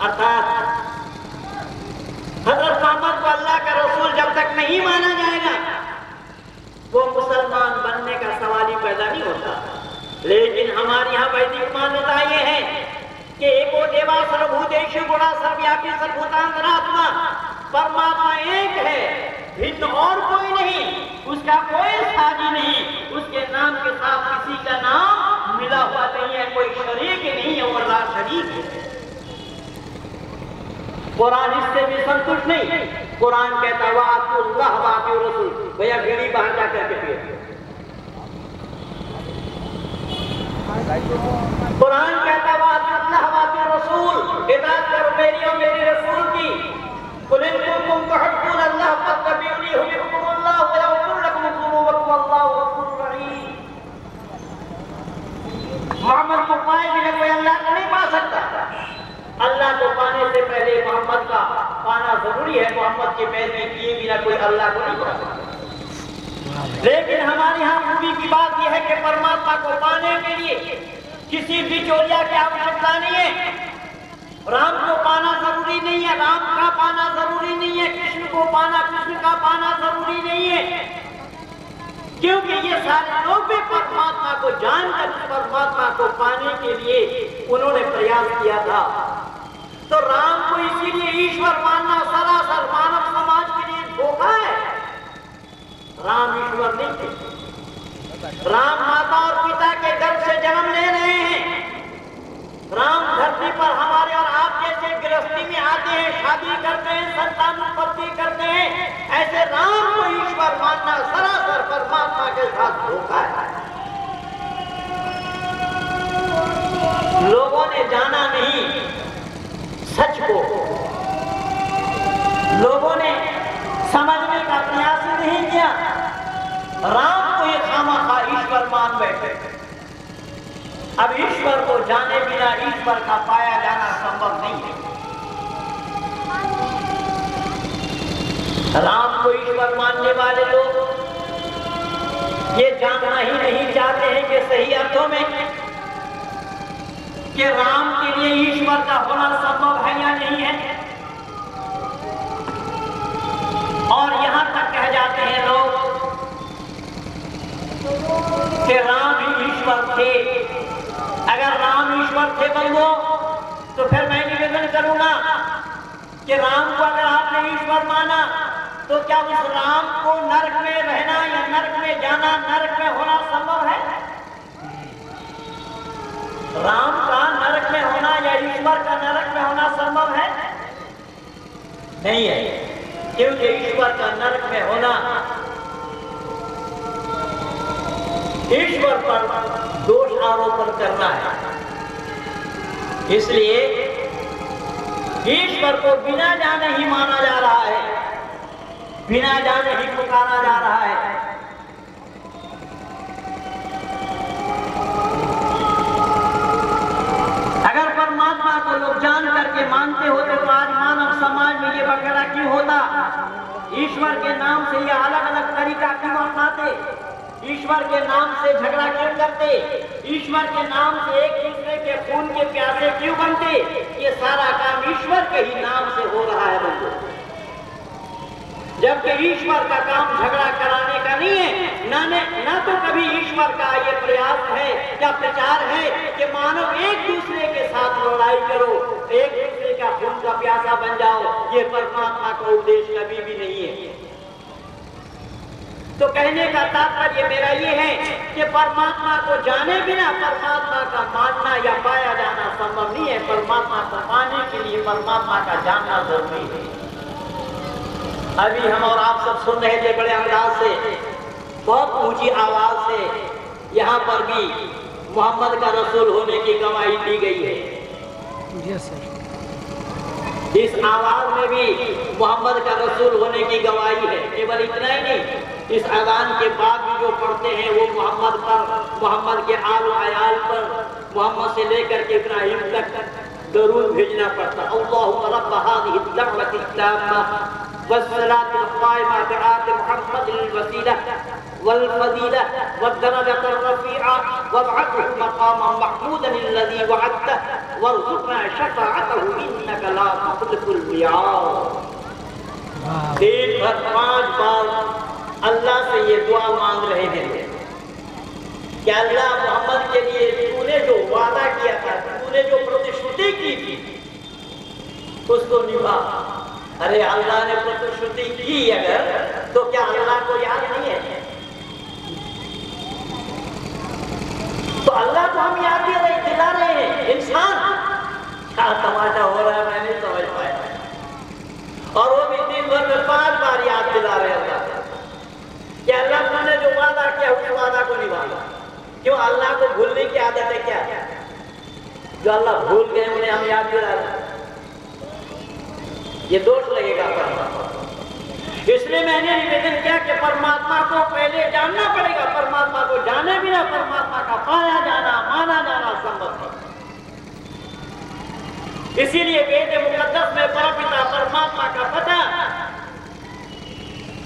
अर्थात हजरत मोहम्मद को अल्लाह का रसूल जब तक नहीं माना जाएगा वो मुसलमान बनने का सवाल ही पैदा नहीं होता। लेकिन हमारे यहाँ वैदिक मान्यता ये है कि एको देवा सर्वभूतेषु गुणा सर्वव्यापी सर्वभूतांतरात्मा, परमात्मा एक है, भिन्न और कोई नहीं, उसका कोई साझी नहीं, उसके नाम के साथ किसी का नाम मिला हुआ नहीं है, कोई शरीक नहीं है, वो ला शरीक है। कुरान इससे भी संतुष्ट नहीं, कुरान कहता है वातुल्लाह वातुर रसूल, भैया बीड़ी बाहर जाकर के पिए। कुरान कहता है वातुल्लाह वातुर रसूल, इताअत करो मेरी और मेरे रसूल की। कुल इन कुंतुम तुहिब्बूनल्लाह फत्तबिऊनी युहब्बुकुमुल्लाह व यग़फिर लकुम ज़ुनूबकुम वल्लाहु गफूरुर रहीम। मोहम्मद को पाए बिना कोई अल्लाह को नहीं पा सकता। अल्लाह को पाने से पहले मोहम्मद का पाना जरूरी है। मोहम्मद के पैसे किए बिना कोई अल्लाह को नहीं पा सकता। लेकिन हमारे यहाँ खूबी की बात यह है कि परमात्मा को पाने के लिए किसी बिचौलिया की आवश्यकता नहीं है। राम को पाना जरूरी नहीं है, राम का पाना जरूरी नहीं है, कृष्ण को पाना, कृष्ण का पाना जरूरी नहीं है, क्योंकि ये सारे लोग भी परमात्मा को जानकर परमात्मा को पाने के लिए उन्होंने प्रयास किया था। तो राम को इसीलिए ईश्वर मानना सरासर मानव समाज के लिए धोखा है। राम ईश्वर नहीं थे। राम माता और पिता के गर्भ से जन्म ले रहे हैं। राम धरती पर हमारे और आप जैसे गृहस्थी में आते हैं, शादी करते हैं, संतान उत्पत्ति करते हैं। ऐसे राम को ईश्वर मानना सरासर परमात्मा के साथ धोखा है। लोगों ने जाना नहीं सच को, लोगों ने समझने का प्रयास नहीं किया। राम को ये खामखा ईश्वर मान बैठे। अब ईश्वर को जाने बिना ईश्वर का पाया जाना संभव नहीं है। राम को ईश्वर मानने वाले लोग ये जानना ही नहीं चाहते हैं कि सही अर्थों में कि राम के लिए ईश्वर का होना संभव है या नहीं है। और यहां तक कह जाते हैं लोग कि राम ही ईश्वर थे। अगर राम ईश्वर थे बंधुओं तो फिर मैं निवेदन करूंगा कि राम को अगर आपने ईश्वर माना तो क्या उस राम को नरक में रहना या नरक में जाना, नरक में होना संभव है? राम का नरक में होना या ईश्वर का नरक में होना संभव है? नहीं है, क्योंकि ईश्वर का नरक में होना ईश्वर पर दोष आरोपण करना है। इसलिए ईश्वर को बिना जाने ही माना जा रहा है, बिना जाने ही पुकारा जा रहा है। अगर परमात्मा को लोग जान करके मानते होते तो आज मानव समाज में ये बखेड़ा क्यों होता? ईश्वर के नाम से ये अलग अलग तरीका क्यों अपनाते? ईश्वर के नाम से झगड़ा क्यों करते? ईश्वर के नाम से एक दूसरे के खून के प्यासे क्यों बनते? ये सारा काम ईश्वर के ही नाम से हो रहा है बंधु। जबकि ईश्वर का काम झगड़ा कराने का नहीं है। ना तो कभी ईश्वर का ये प्रयास है या प्रचार है कि मानव एक दूसरे के साथ लड़ाई करो, एक दूसरे का खून का प्यासा बन जाओ। ये परमात्मा का उपदेश कभी भी नहीं है। तो कहने का तात्पर्य मेरा ये है कि परमात्मा को जाने बिना परमात्मा का मानना या पाया जाना संभव नहीं है। परमात्मा को पाने के लिए परमात्मा का जानना जरूरी है। अभी हम और आप सब सुन रहे थे बड़े अंदाज से, बहुत ऊंची आवाज से यहाँ पर भी मोहम्मद का रसूल होने की गवाही दी गई है। Yes sir. इस आवाज में भी मोहम्मद का रसूल होने की गवाही है। केवल इतना ही नहीं, इस अजान के बाद भी जो पढ़ते हैं वो मोहम्मद पर, मोहम्मद के आल आयाल पर, मोहम्मद से लेकर के इब्राहिम तक दरूद भेजना पड़ता। अल्लाहुम्मा रब्ब हाज़िहि दअवति ताम्मा वस्सलाति क़ाइमति आति मुहम्मदिल वसीला वल फज़ीला वद्दरजतल रफ़ीआ वबअथहु मक़ामन महमूदन अल्लज़ी वअदतह वरज़ुक़ना शफ़ाअतहु इन्नका ला तुख़्लिफ़ुल मिआद। दिन भर 5 बार अल्लाह से ये दुआ मांग रहे हैं कि अल्लाह मोहम्मद के लिए तूने जो वादा किया था, तूने जो प्रतिश्रुति की थी, उसको निभा। अरे अल्लाह ने प्रतिश्रुति की अगर, तो क्या अल्लाह को याद नहीं है? तो अल्लाह को हम याद दिला रहे हैं। इंसान क्या तमाशा हो रहा है मैं नहीं समझ पाया। और वो भी दिन भर में 5 बार याद दिला रहे अल्लाह कि अल्लाह तुमने जो वादा किया उस वादा को निभाना। क्यों? अल्लाह को भूलने की आदत है क्या? जो अल्लाह भूल गए उन्हें हम याद दिला रहे, ये दोष लगेगा परमात्मा। इसलिए मैंने निवेदन किया कि परमात्मा को पहले जानना पड़ेगा। परमात्मा को जाने बिना परमात्मा का पाया जाना, माना जाना संभव नहीं। इसीलिए वेद मुकद्दस में परमपिता परमात्मा का पता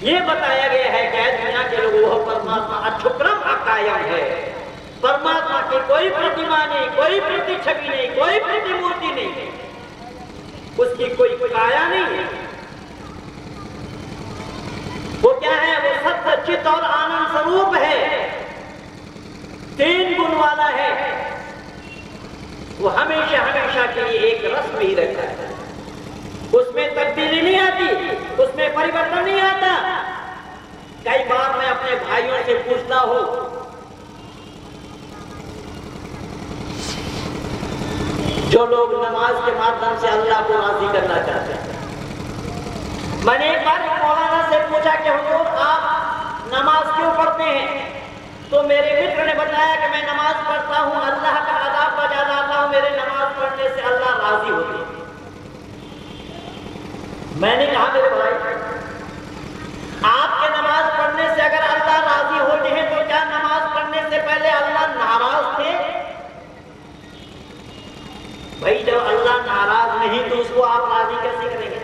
ये बताया गया है कि दुनिया के लोगों को परमात्मा अक्षुक्रम अकायम है। परमात्मा की कोई प्रतिमा नहीं, कोई प्रतिछवि नहीं, कोई प्रतिमूर्ति नहीं, उसकी कोई काया नहीं है। वो क्या है? वो सत्य, चित और आनंद स्वरूप है। 3 गुण वाला है। वो हमेशा हमेशा के लिए एक रस में ही रहता है। उसमें तब्दीली नहीं आती, उसमें परिवर्तन नहीं आता। कई बार मैं अपने भाइयों से पूछता हूं, जो लोग नमाज के माध्यम से अल्लाह को राजी करना चाहते हैं। मैंने एक बार मौलाना से पूछा कि हुजूर आप नमाज क्यों पढ़ते हैं? तो मेरे मित्र ने बताया कि मैं नमाज पढ़ता हूं, अल्लाह का अदाब बजा लाता हूं, मेरे नमाज पढ़ने से अल्लाह राजी होते हैं। मैंने कहा मेरे भाई, आपके नमाज पढ़ने से अगर अल्लाह राजी होते हैं तो क्या नमाज पढ़ने से पहले अल्लाह नाराज थे? भाई जब अल्लाह नाराज नहीं तो उसको आप राजी कैसे करेंगे?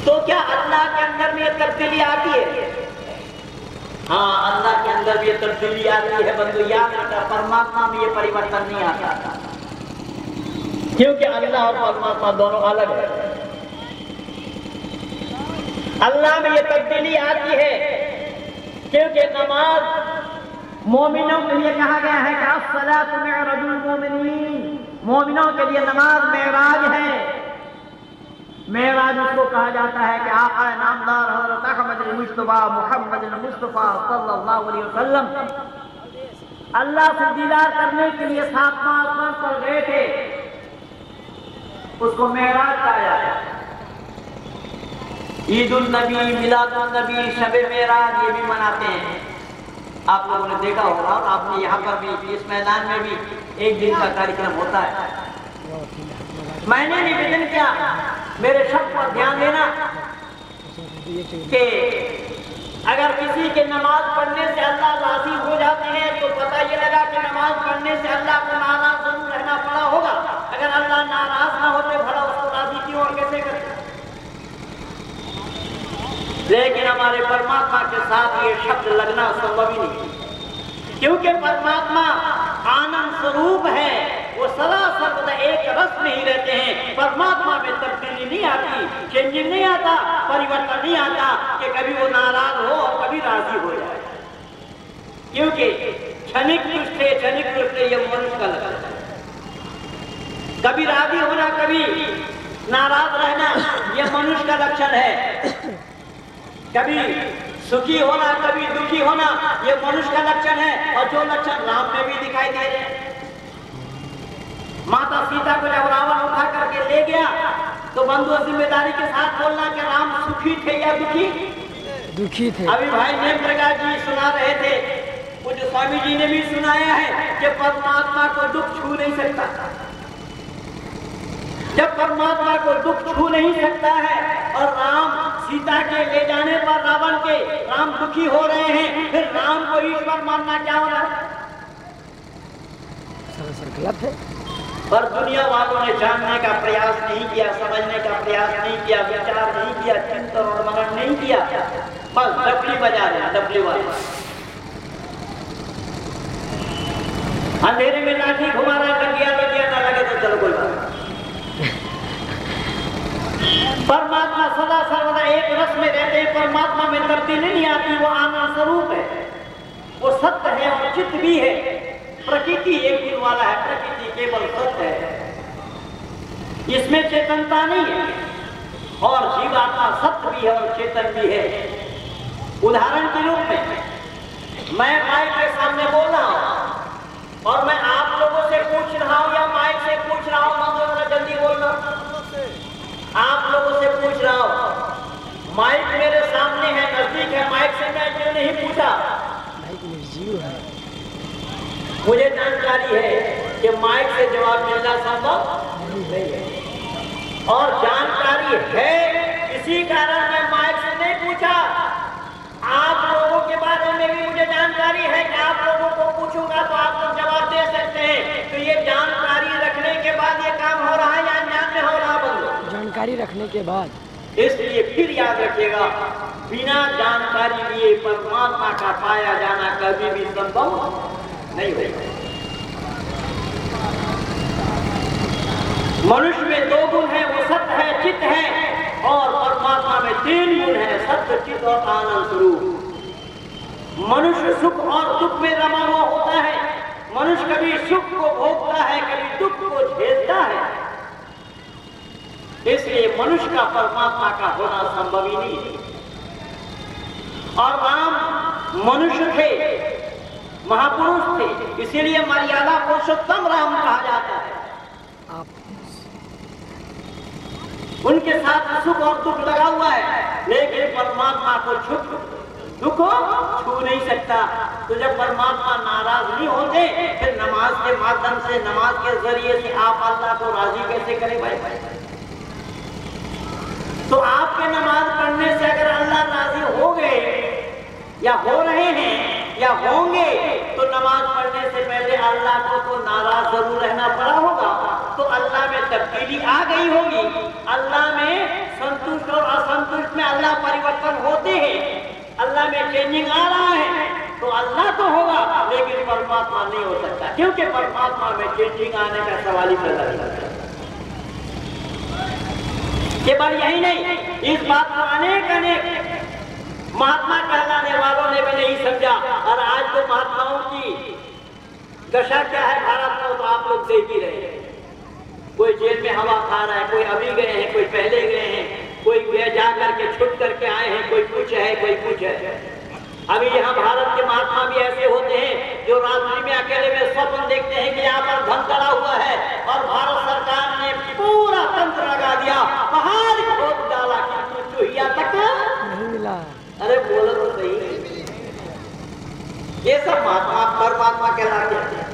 तो क्या अल्लाह के अंदर में ये तब्दीली आती है? हाँ, अल्लाह के अंदर भी ये तब्दीली आती है। बंदू याद रखा, परमात्मा में ये परिवर्तन नहीं आता, क्योंकि अल्लाह और परमात्मा दोनों अलग है। अल्लाह में ये तब्दीली आती है क्योंकि नमाज मोमिनों के लिए कहा गया है कि अस्सलातु मिअराजुल मोमिनीन, मोमिनों के लिए नमाज मेराज है। मेराज उसको कहा जाता है कि आका नामदार हज़रत अहमद मुस्तफा मुहम्मद मुस्तफा सल्लल्लाहु अलैहि वसल्लम अल्लाह से दीदार करने के लिए 7वां आसमान पर गए थे, उसको मेराज कहा जाता है। ईदुल नबी, मिलादुल नबी, शबे मेराज ये भी मनाते हैं। आप लोगों ने देखा होगा और आपने यहाँ पर भी इस मैदान में भी एक दिन का कार्यक्रम होता है। मैंने निवेदन किया, मेरे शब्द पर ध्यान देना कि अगर किसी के नमाज पढ़ने से अल्लाह राजी हो जाते हैं तो पता ये लगा कि नमाज पढ़ने से अल्लाह को नाराज जरूर रहना पड़ा होगा। अगर अल्लाह नाराज ना होते भला उसको राजी क्यों और कैसे करते? लेकिन हमारे परमात्मा के साथ ये शब्द लगना संभव ही नहीं, क्योंकि परमात्मा आनंद स्वरूप है। वो सदा सर्वदा एक रस में ही रहते हैं। परमात्मा में तब्दीली नहीं आती, चेंजिंग नहीं आता, परिवर्तन नहीं आता कि कभी वो नाराज हो और कभी राजी हो जाए। क्योंकि क्षणिक दृष्टि ये मनुष्य का लक्षण है। कभी राजी होना, कभी नाराज रहना, ये मनुष्य का लक्षण है। कभी सुखी होना, कभी दुखी होना, ये मनुष्य का लक्षण है। और जो लक्षण राम में भी दिखाई दे रहे हैं। माता सीता को जब रावण उठा करके ले गया तो बंधु जिम्मेदारी के साथ बोलना कि राम सुखी थे या दुखी? दुखी थे। अभी भाई नेम प्रकाश जी सुना रहे थे, कुछ स्वामी जी ने भी सुनाया है कि परमात्मा को दुख छू नहीं सकता। जब परमात्मा को दुख छू नहीं सकता है और राम सीता के ले जाने पर रावण के राम दुखी हो रहे हैं, फिर राम को ईश्वर मानना क्या हो रहा है? सर गलत है। पर दुनिया वालों ने जानने का प्रयास नहीं किया, समझने का प्रयास नहीं किया, विचार नहीं किया, चिंतन और मनन नहीं किया, बस डफली बजा रहे हैं, डफली वाले। अंधेरे में लाठी घुमा रहा है, लग गया ना लगे तो चलो कोई बात। परमात्मा सदा सर्वदा एक रस में रहते हैं, परमात्मा में तब्दीली नहीं आती, वो आनंद स्वरूप है, वो सत्य है और चित्त भी है। प्रकृति एक दिन वाला है, प्रकृति केवल सत्य है, इसमें चेतनता नहीं है, और जीवात्मा सत्य भी है और चेतन भी है। उदाहरण के रूप में मैं माइक के सामने बोल रहा हूं और मैं आप लोगों से पूछ रहा हूं या माइक से पूछ रहा हूं, मैं जल्दी बोलना, आप लोगों से पूछ रहा हूं, माइक मेरे सामने है, नजदीक है, माइक से मैं क्यों नहीं पूछा? मुझे जानकारी है कि माइक से जवाब मिलना संभव नहीं है, और जानकारी है इसी कारण मैं माइक से नहीं पूछा। आप लोगों के बारे में भी मुझे जानकारी है कि आप लोगों को पूछूंगा तो आप लोग जवाब दे सकते हैं। तो ये जानकारी रखने के बाद ये काम हो रहा है या अनजान में हो रहा बंद? जानकारी रखने के बाद। इसलिए फिर याद रखिएगा, बिना जानकारी लिए परमात्मा का पाया जाना कभी भी संभव नहीं होगा। मनुष्य में 2 गुण है, वो सत्य है, चित्त है, और परमात्मा में 3 गुण है, सत्य, चित्त और आनंद स्वरूप। मनुष्य सुख और दुख में रमा हुआ होता है। मनुष्य कभी सुख को भोगता है, कभी दुख को झेलता है। इसलिए मनुष्य का परमात्मा का होना संभव ही नहीं है। और राम मनुष्य थे, महापुरुष थे, इसीलिए मर्यादा पुरुषोत्तम राम कहा जाता है। उनके साथ सुख और दुख लगा हुआ है, लेकिन परमात्मा को दुख छू नहीं सकता। तो जब परमात्मा नाराज नहीं होते, फिर नमाज के माध्यम से, नमाज के जरिए से आप अल्लाह को राजी कैसे करें भाई? तो आपके नमाज पढ़ने से अगर अल्लाह राजी हो गए या हो रहे हैं या होंगे, तो नमाज पढ़ने से पहले अल्लाह को तो नाराज जरूर रहना पड़ा होगा। तो अल्लाह में तब्दीली आ गई होगी, अल्लाह में संतुष्ट और असंतुष्ट में अल्लाह परिवर्तन होते हैं, अल्लाह में चेंजिंग आ रहा है, तो अल्लाह तो होगा लेकिन परमात्मा नहीं हो सकता, क्योंकि परमात्मा में चेंजिंग आने का सवाल ही पैदा नहीं होता। केवल यही नहीं, इस बात को अनेक महात्मा कहलाने वालों ने भी नहीं समझा। और आज तो महात्माओं की दशा क्या है भारत में, तो आप लोग देख ही रहे हैं। कोई जेल में हवा खा रहा है, कोई अभी गए हैं, कोई पहले गए हैं, कोई जा करके छुट करके आए हैं, कोई कुछ है, कोई कुछ है। अभी यहाँ भारत के महात्मा भी ऐसे होते हैं जो रात्रि में अकेले में स्वप्न देखते हैं कि यहाँ पर धन चढ़ा हुआ है और भारत सरकार ने पूरा तंत्र लगा दिया, पहाड़ खोद डाला, किंतु चूहिया तक नहीं मिला। अरे बोलो तो सही, ये सब महात्मा परमात्मा कहलाते हैं,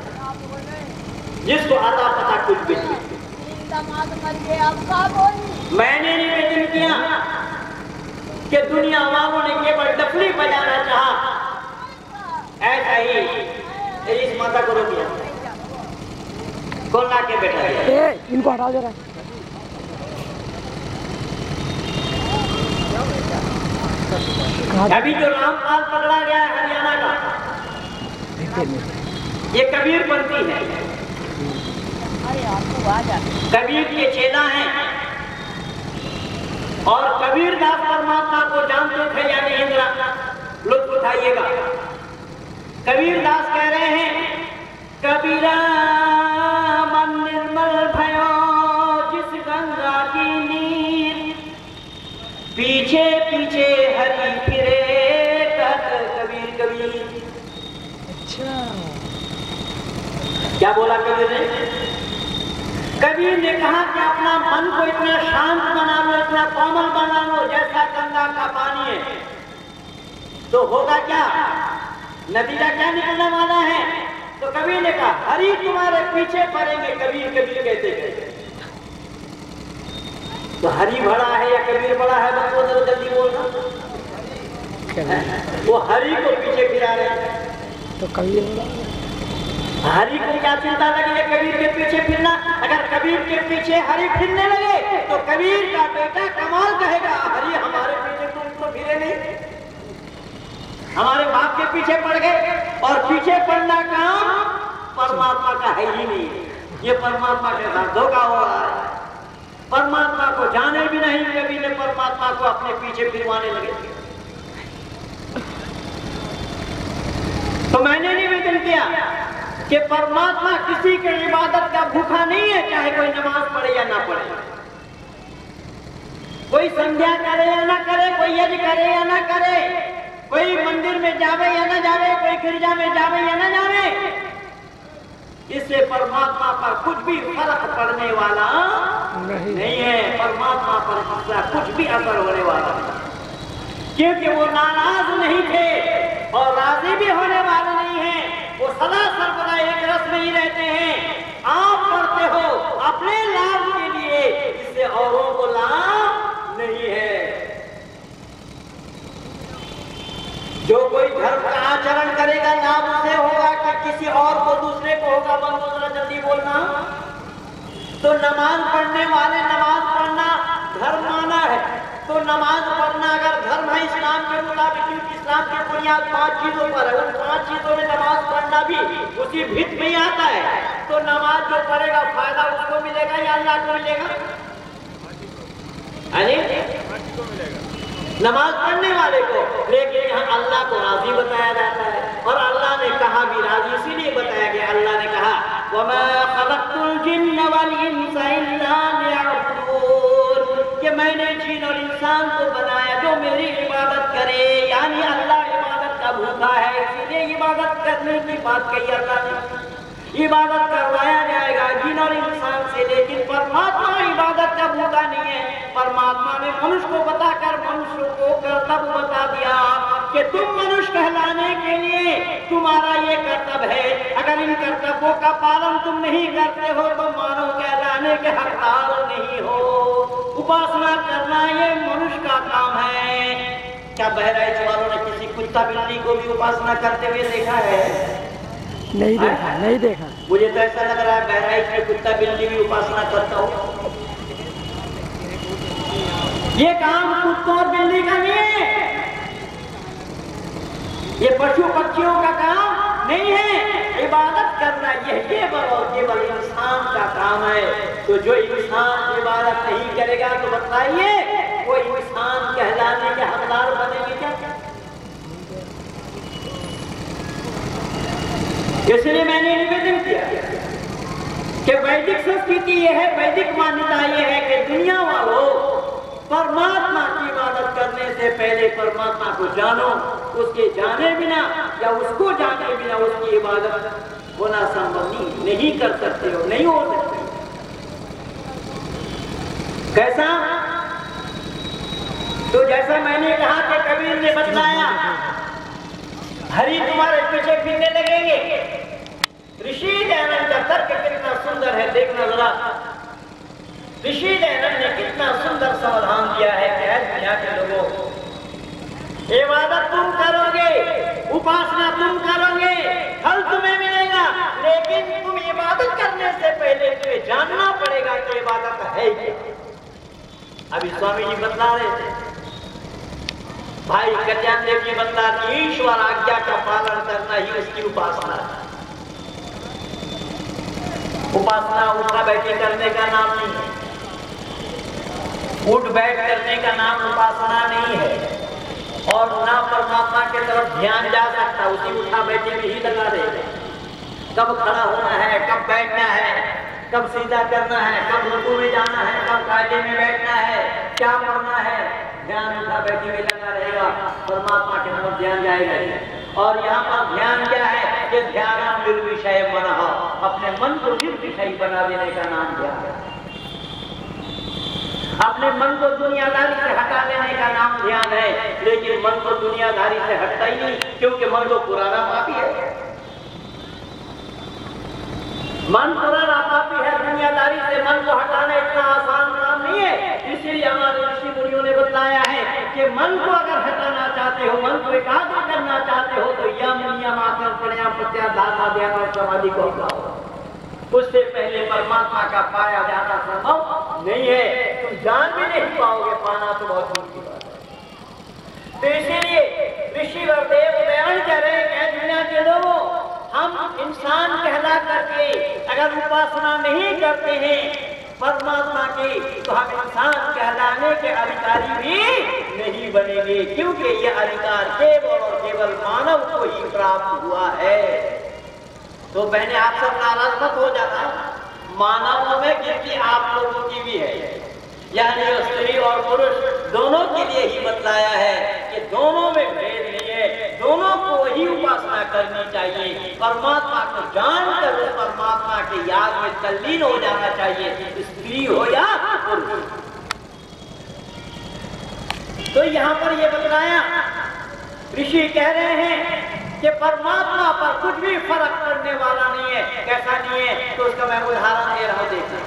जिसको आता पता कुछ भी नहीं। मैंने निवेदन किया कि दुनिया वालों ने केवल डफली बजाना चाहा, ऐसा ही इस माता को रोक दिया, कौन ला के बैठा है? इनको हटा दे रहा। अभी जो रामपाल पकड़ा गया है हरियाणा का, ये कबीरपंथी है, कबीर के चेला हैं, और कबीरदास परमात्मा को जानते थे या नहीं, इंद्रा लुत्फ उठाइएगा। कबीरदास कह रहे हैं, कबीरा मन निर्मल भयो जिस गंगा की नीर, पीछे पीछे हरि फिरे कहत कबीर कबीर। अच्छा, क्या बोला कबीर ने? कबीर ने कहा कि अपना मन को इतना शांत बना लो, इतना कोमल बना लो जैसा गंगा का पानी है, तो होगा क्या, नतीजा क्या निकलने वाला है? तो कबीर ने कहा, हरि तुम्हारे पीछे पड़ेंगे, कबीर कबीर कहते कहते। तो हरि बड़ा है या कबीर बड़ा है, बच्चों जरा जल्दी बोलना। वो हरि को पीछे फिरा रहे हैं, तो कबीर हरि को क्या चिंता लगी है कबीर के पीछे फिरना? अगर कबीर के पीछे हरि फिरने लगे तो कबीर का बेटा कमाल कहेगा, हरि हमारे पीछे तुम तो फिरे नहीं, हमारे बाप के पीछे पड़ गए। और पीछे पड़ना काम परमात्मा का है ही नहीं, ये परमात्मा के साथ धोखा हो रहा है। परमात्मा को जाने भी नहीं कबीर ने परमात्मा को अपने पीछे फिरवाने लगे। तो मैंने निवेदन किया कि परमात्मा किसी के इबादत का भूखा नहीं है, चाहे कोई नमाज पढ़े या ना पढ़े, कोई संध्या करे या ना करे, कोई यज्ञ करे या ना करे, कोई मंदिर में जावे या ना जावे, कोई गिरजा में जावे या ना जावे, इससे परमात्मा पर कुछ भी फर्क पड़ने वाला नहीं है। परमात्मा पर इसका कुछ भी असर होने वाला नहीं, क्योंकि वो नाराज नहीं थे और राजी भी होने वाले नहीं है। वो सदा सर्वदा एक रस में ही रहते हैं। आप करते हो अपने लाभ के लिए, इससे औरों को लाभ नहीं है। जो कोई धर्म का आचरण करेगा लाभ उसे होगा कि किसी और को, दूसरे को होगा। बंदो जरा जल्दी बोलना। तो नमाज पढ़ने वाले नमाज पढ़ना धर्म माना है, तो नमाज पढ़ना अगर धर्म है इस्लाम के मुताबिक, क्योंकि इस्लाम की बुनियाद 5 चीजों पर है, उन 5 चीजों में नमाज पढ़ना भी उसी भित में ही आता है। तो नमाज जो पढ़ेगा फायदा उसको मिलेगा या अल्लाह को मिलेगा? अरे नमाज पढ़ने वाले को, लेकिन यहाँ अल्लाह को राजी बताया जाता है। और अल्लाह ने कहा भी राजी इसीलिए बताया गया, अल्लाह ने कहा वमा खलक़तुल जिन्न वल इंसा इल्ला लियअबुदून, कि मैंने जिन और इंसान को बनाया जो मेरी इबादत करे, यानी अल्लाह इबादत का भूखा है, इसीलिए इबादत करने की बात कही अल्लाह ने। इबादत करवाया जाएगा जिन और इंसान से, लेकिन परमात्मा इबादत का भूखा नहीं है। परमात्मा ने मनुष्य को बताकर मनुष्य को कर्तव्य बता दिया कि तुम मनुष्य कहलाने के लिए तुम्हारा ये कर्तव्य है। अगर इन कर्तव्यों का पालन तुम नहीं करते हो तो मानव कहलाने के हकदार नहीं हो। उपासना करना ये मनुष्य का काम है। क्या बहराइच वालों ने किसी कुत्ता बिल्ली को भी उपासना करते हुए देखा है? नहीं देखा, नहीं देखा। मुझे तो ऐसा लग रहा है बहराइच में कुत्ता बिल्ली भी उपासना करता हूँ। ये काम कुत्तों और बिल्ली का नहीं है, ये पशु पक्षियों का काम नहीं है। इबादत करना ये केवल इंसान का काम है। तो जो इंसान इबादत नहीं करेगा तो बताइए वो इंसान कहलाने के हकदार बनेंगे क्या? इसलिए मैंने निवेदन किया कि वैदिक संस्कृति ये है, वैदिक मान्यता ये है कि दुनिया वालों परमात्मा की इबादत करने से पहले परमात्मा को जानो। उसके जाने बिना या उसको जाने बिना उसकी इबादत होना संभव नहीं कर सकते हो, नहीं हो सकते। कैसा? तो जैसा मैंने कहा कि कबीर ने बतलाया, हरि तुम्हारे पीछे फिरने लगेंगे। ऋषि दयानंद का तर्क कितना सुंदर है, देखना जरा। ऋषि दयानंद ने कितना सुंदर समाधान दिया है कि ऐ दुनिया के लोगों, इबादत तुम करोगे, उपासना तुम करोगे, फल तुम्हें मिलेगा, लेकिन तुम इबादत करने से पहले तुम्हें जानना पड़ेगा कि इबादत है क्या। अभी स्वामी जी बतला रहे थे, भाई कल्याण देव जी बतला रहे, ईश्वर आज्ञा का पालन करना ही उसकी उपासना है। उपासना उठा बैठी करने का नाम नहीं है, उठ बैठ करने का नाम उपासना नहीं है, और ना परमात्मा की तरफ ध्यान जा सकता उसी उठा बैठे में ही लगा देते। कब खड़ा होना है, कब बैठना है, कब सीधा करना है, कब रुकू में जाना है, कब कायदे में बैठना है, क्या पढ़ना है, ध्यान उठा बैठे में लगा रहेगा, परमात्मा की तरफ ध्यान जाएगा। और यहाँ पर ध्यान क्या है कि ध्यान निर्विषय बना, अपने मन को निर्विषय बना देने का नाम ध्यान है। अपने मन को दुनियादारी से हटा लेने का नाम ध्यान है, लेकिन मन को दुनियादारी से हटता ही नहीं, क्योंकि मन तो पुराना पापी है। मन पुराना पापी है, दुनियादारी से मन को हटाना इतना आसान काम नहीं है। इसलिए हमारे ऋषि मुनियों ने बताया है कि मन को अगर हटाना चाहते हो, मन को एकाग्र करना चाहते हो, तो यम नियम आसन प्राणायाम प्रत्याहार धारणा ध्यान और समाधि को अपनाओ। उससे पहले परमात्मा का पाया जाना संभव नहीं है। तुम जान भी नहीं पाओगे, पाना तो बहुत दूर की बात है। तो इसीलिए ऋषि वरदेव बयान कर रहे हैं, दुनिया के लोगों, हम इंसान कहला करके अगर उपासना नहीं करते हैं परमात्मा की, तो हम इंसान कहलाने के अधिकारी भी नहीं बनेंगे, क्योंकि यह अधिकार केवल और केवल मानव को ही प्राप्त हुआ है। तो बहने आप सब नाराज मत हो जाना, मानवों में गिनती आप लोगों की भी है, यानी स्त्री और पुरुष दोनों के लिए ही बतलाया है कि दोनों में भेद नहीं है, दोनों को ही उपासना करनी चाहिए। परमात्मा को जानकर उस परमात्मा के याद में तल्लीन हो जाना चाहिए, स्त्री हो या पुरुष। तो यहाँ पर ये बतलाया, ऋषि कह रहे हैं कि परमात्मा पर कुछ भी फर्क पड़ने वाला नहीं है। कैसा नहीं है? तो उसका मैं उदाहरण दे रहा हूं। देखिए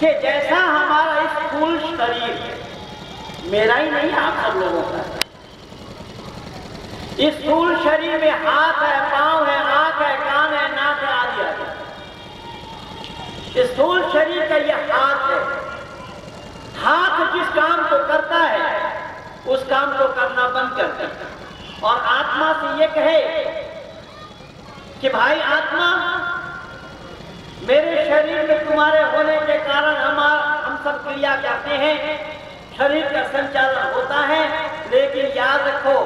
कि जैसा हमारा स्थूल शरीर, मेरा ही नहीं आप सब लोगों का, स्थूल शरीर में हाथ है, पांव है, आंख है, कान है, नाक है, आदि आदि। स्थूल शरीर का यह हाथ है। हाथ जिस काम को करता है उस काम को करना बंद कर दे और आत्मा से ये कहे कि भाई आत्मा, मेरे शरीर में तुम्हारे होने के कारण हम सब क्रिया करते हैं, शरीर का संचालन होता है, लेकिन याद रखो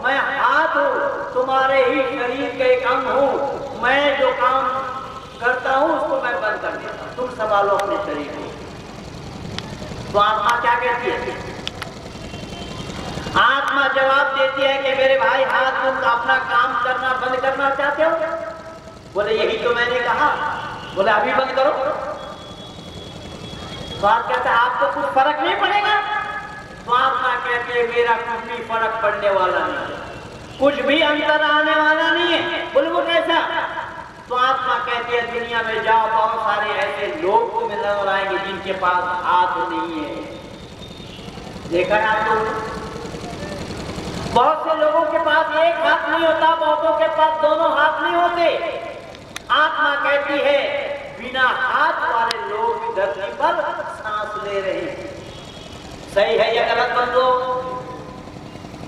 मैं हाथ हूं, तुम्हारे ही शरीर के एक अंग हूं। मैं जो काम करता हूं उसको मैं बंद कर देता हूं, तुम संभालो अपने शरीर को। तो आत्मा क्या कहती है? आत्मा जवाब देती है कि मेरे भाई हाथ तुम अपना काम करना बंद करना चाहते हो? बोले यही तो मैंने कहा। बोले अभी बंद करो। तो आप कहते हैं आपको कुछ फर्क नहीं पड़ेगा? तो आत्मा कहती है मेरा कुछ भी फर्क पड़ने वाला नहीं है, कुछ भी अंतर आने वाला नहीं है। बोले वो कैसा? तो आत्मा कहती है दुनिया में जाओ, बहुत सारे ऐसे लोग तुम्हें नजर आएंगे जिनके पास हाथ नहीं है। देखा है आप लोग? बहुत से लोगों के पास एक हाथ नहीं होता, बहुतों के पास दोनों हाथ नहीं होते। आत्मा कहती है बिना हाथ वाले लोग भी धरती पर सांस ले रहे हैं। सही है या गलत बंदो?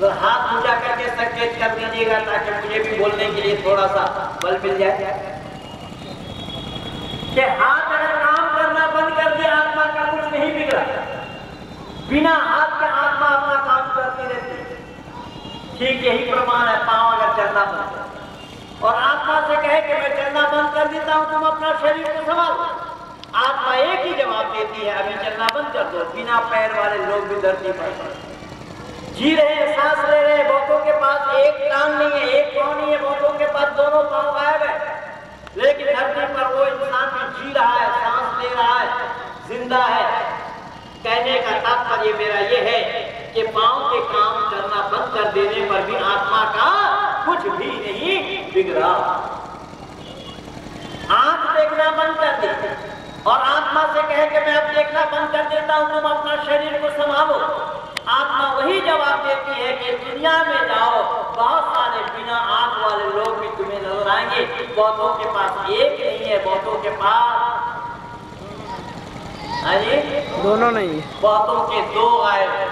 तो हाथ ऊंचा करके संकेत कर दीजिएगा ताकि मुझे भी बोलने के लिए थोड़ा सा बल मिल जाए कि हाथ अगर काम करना बंद कर दिया आत्मा का कुछ नहीं बिगड़ा। बिना हाथ के आत्मा अपना काम करती रहती है। ठीक यही प्रमाण है पांव अगर चलना बंद और आत्मा से कहे कि मैं चलना बंद कर देता हूं, तुम अपना शरीर को संभालो। आत्मा एक ही जवाब देती है अभी चलना बंद कर दो। बिना पैर वाले लोग भी धरती पर जी रहे हैं, सांस ले रहे हैं। बहुतों के पास एक टांग नहीं है, एक पांव नहीं है, बहुतों के पास दोनों पांव गायब है, लेकिन धरती पर वो इंसान भी जी रहा है, सांस ले रहा है, जिंदा है। कहने का तात्पर्य मेरा ये है कि पांव के काम करना बंद कर देने पर भी आत्मा का कुछ भी नहीं बिगड़ा। आंख देखना बंद कर दे और आत्मा से कहे कि मैं अब देखना बंद कर देता हूं, तुम अपना शरीर को संभालो। आत्मा वही जवाब देती है कि दुनिया में जाओ, बहुत सारे बिना आंख वाले लोग भी तुम्हें नजर आएंगे। बहुतों के पास एक नहीं है, बहुतों के पास दोनों नहीं, बहुतों के दो गायब है,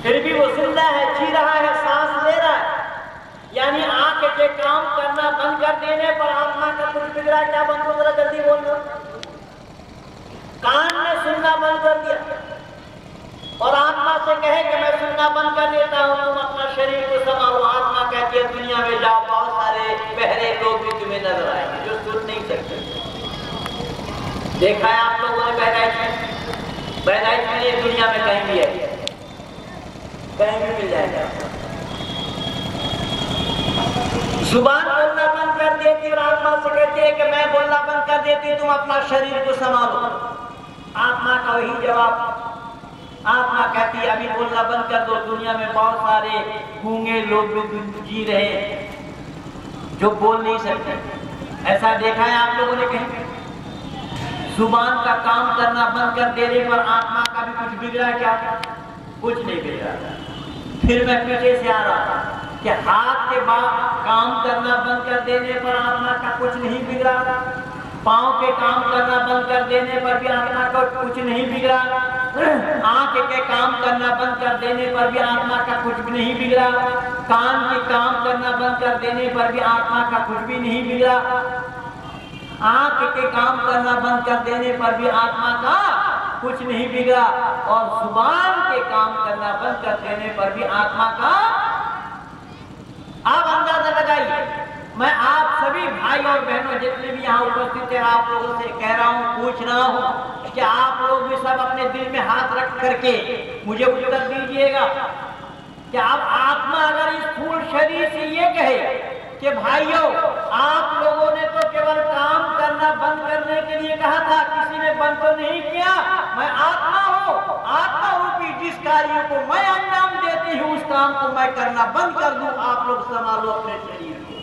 फिर भी वो जिंदा है, जी रहा है, सांस ले रहा है। यानी आंख के काम करना बंद कर देने पर आत्मा का कुछ बिगड़ा क्या? बंद हो जरा जल्दी बोल दो। कान ने सुनना बंद कर दिया और आत्मा से कहे कि मैं सुनना बंद कर देता हूं, तुम अपना शरीर को संभालो। आत्मा कहती है दुनिया में जाओ, बहुत सारे बहरे लोग भी तुम्हें नजर आएंगे जो सुन नहीं सकते। देखा है आप लोगों ने बहराइच में? बहराइच में ये दुनिया में कहीं भी है, कहीं भी मिल जाएगा। जुबान बोलना बंद कर देती और आत्मा से कहती है कि मैं बोलना बंद कर देती, तुम अपना शरीर को संभालो। आत्मा का वही जवाब। आत्मा कहती है अभी बोलना बंद कर दो, दुनिया में बहुत सारे गूंगे लोग जी रहे हैं जो बोल नहीं सकते। ऐसा देखा है आप लोगों ने कहीं? जुबान का काम करना बंद कर देने पर आत्मा का भी कुछ बिगड़ा क्या? कुछ नहीं बिगड़ा। फिर मैं पीछे से आ रहा था, कि हाथ के बाद काम करना बंद कर देने पर आत्मा का कुछ नहीं बिगड़ा, पांव के काम करना बंद कर देने पर भी आत्मा का कुछ नहीं बिगड़ा, आंख के काम करना बंद कर देने पर भी आत्मा का कुछ भी नहीं बिगड़ा, कान के काम करना बंद कर देने पर भी आत्मा का कुछ भी नहीं बिगड़ा, आंख के काम करना बंद कर देने पर भी आत्मा का कुछ नहीं बिगड़ा, और जुबान के काम करना बंद कर देने पर भी आत्मा का। आप अंदाजा लगाइए, मैं आप सभी भाई और बहनों जितने भी यहाँ उपस्थित हैं, आप लोगों से कह रहा हूँ, पूछ रहा हूँ कि आप लोग भी सब अपने दिल में हाथ रख करके मुझे उत्तर दीजिएगा कि आप आत्मा अगर इस स्थूल शरीर से ये कहे कि भाइयों आप लोगों ने तो केवल काम करना बंद करने के लिए कहा था, किसी ने बंद तो नहीं किया, मैं आत्मा हूँ, आत्मा रूपी जिस कार्य को मैं अंजाम देती हूँ उस काम को मैं करना बंद कर दूं, आप लोग संभालो अपने शरीर को।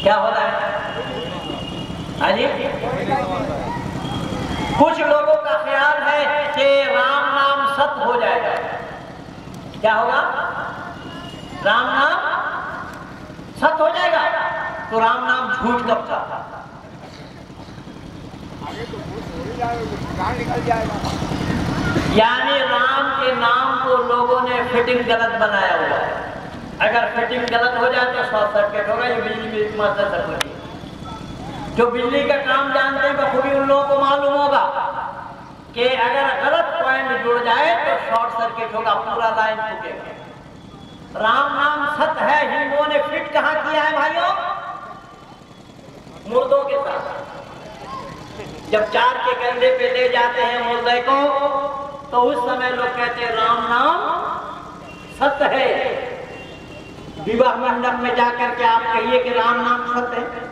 क्या हो रहा है? हाजी, कुछ लोगों का ख्याल है कि राम नाम सत्य हो जाएगा। क्या होगा? राम नाम सत्य हो जाएगा। तो राम नाम झूठ कब था? निकल जाएगा। यानी राम के नाम को लोगों ने फिटिंग गलत बनाया हुआ है। अगर फिटिंग गलत हो जाए तो शॉर्ट सर्किट होगा, ये बिजली में मास्टर सर्किट। जो बिजली का काम जानते हैं बखूबी उन लोगों को मालूम होगा कि अगर गलत पॉइंट जुड़ जाए तो शॉर्ट सर्किट होगा, पूरा लाइन टूटेगा। राम नाम सत्य है, हिंदुओं ने फिट कहाँ किया है भाइयों? मुर्दों के साथ। जब चार के कंधे पे ले जाते हैं मुर्दे को तो उस समय लोग कहते हैं राम नाम सत्य है। विवाह मंडप में जाकर के आप कहिए कि राम नाम सत्य है,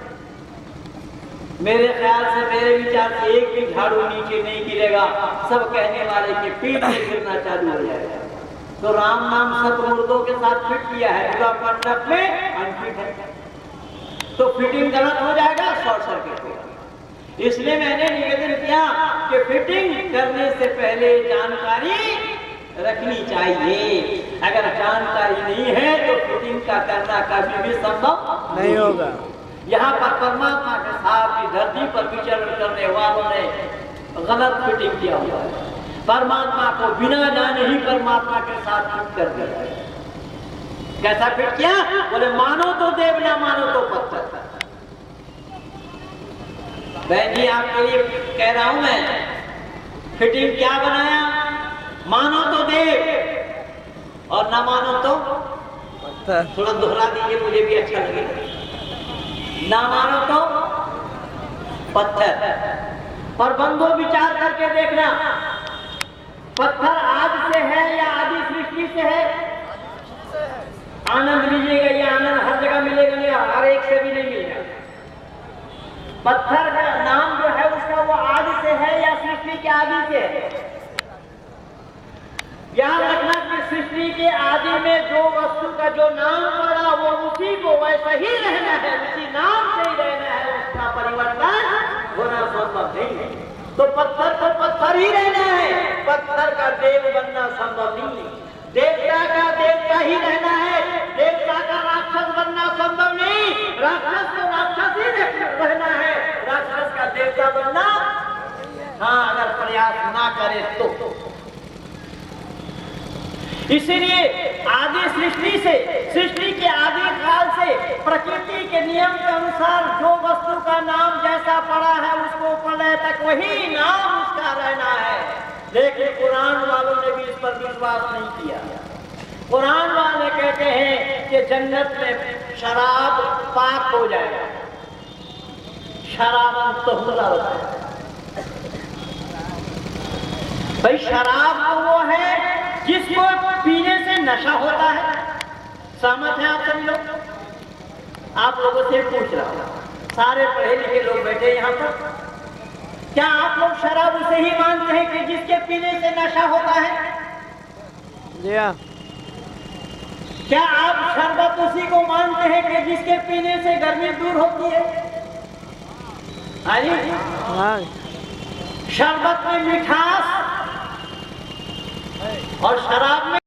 मेरे ख्याल से, मेरे विचार से एक भी झाड़ू नीचे नहीं गिरेगा, सब कहने वाले के पीठ में गिरना चालू हो जाएगा। तो राम नाम सत्य मुर्दों के साथ फिट किया है, विवाह मंडप में अनफिट है, तो फिटिंग गलत हो जाएगा, शॉर्ट सर्किट होगा। इसलिए मैंने निवेदन किया कि फिटिंग करने से पहले जानकारी रखनी चाहिए। अगर जानकारी नहीं है तो फिटिंग का करना कभी भी संभव नहीं होगा। यहाँ पर परमात्मा के साथ की धरती पर विचरण करने वालों ने गलत फिटिंग किया हुआ है। परमात्मा को बिना जाने ही परमात्मा के साथ फिट कर दिया है। कैसा फिट किया? बोले मानो तो देव, ना मानो तो पत्थर। बहन जी आपके लिए कह रहा हूं मैं, फिटिंग क्या बनाया? मानो तो देव और ना मानो तो पत्थर। थोड़ा दोहरा दीजिए, मुझे भी अच्छा लगेगा। ना मानो तो पत्थर। पर बंधु विचार करके देखना, पत्थर आज से है या आदि सृष्टि से है? आनंद लीजिएगा, ये आनंद हर जगह मिलेगा नहीं, हर एक से भी नहीं मिलेगा। पत्थर का नाम जो है उसका वो आदि से है या सृष्टि के आदि से है? याद रखना कि सृष्टि के आदि में जो वस्तु का जो नाम पड़ा वो उसी को वैसा ही रहना है, उसी नाम से ही रहना है, उसका परिवर्तन होना संभव नहीं है। तो पत्थर को पत्थर ही रहना है, पत्थर का देव बनना संभव नहीं है। देवता का देवता ही रहना है, देवता का राक्षस बनना संभव नहीं। राक्षस को राक्षस ही रहना है, राक्षस का देवता बनना, हाँ, अगर प्रयास ना करे तो। इसीलिए आदि सृष्टि से, सृष्टि के आदि काल से प्रकृति के नियम के अनुसार जो वस्तु का नाम जैसा पड़ा है उसको प्रलय तक वही नाम उसका रहना है। लेकिन कुरान वालों ने भी इस पर विश्वास नहीं किया। कुरान वाले कहते हैं कि जन्नत में शराब पाक हो जाएगा, शराबन तहुरा होता है। भाई शराब तो वो है जिसको पीने से नशा होता है। सहमत हैं आप सभी लोग? आप लोगों से पूछ रहा हूं, सारे पढ़े लिखे लोग बैठे यहाँ पर, क्या आप लोग शराब उसे ही मानते हैं कि जिसके पीने से नशा होता है? जी हाँ। क्या आप शरबत उसी को मानते हैं कि जिसके पीने से गर्मी दूर होती है? हाँ। शरबत में मिठास और शराब में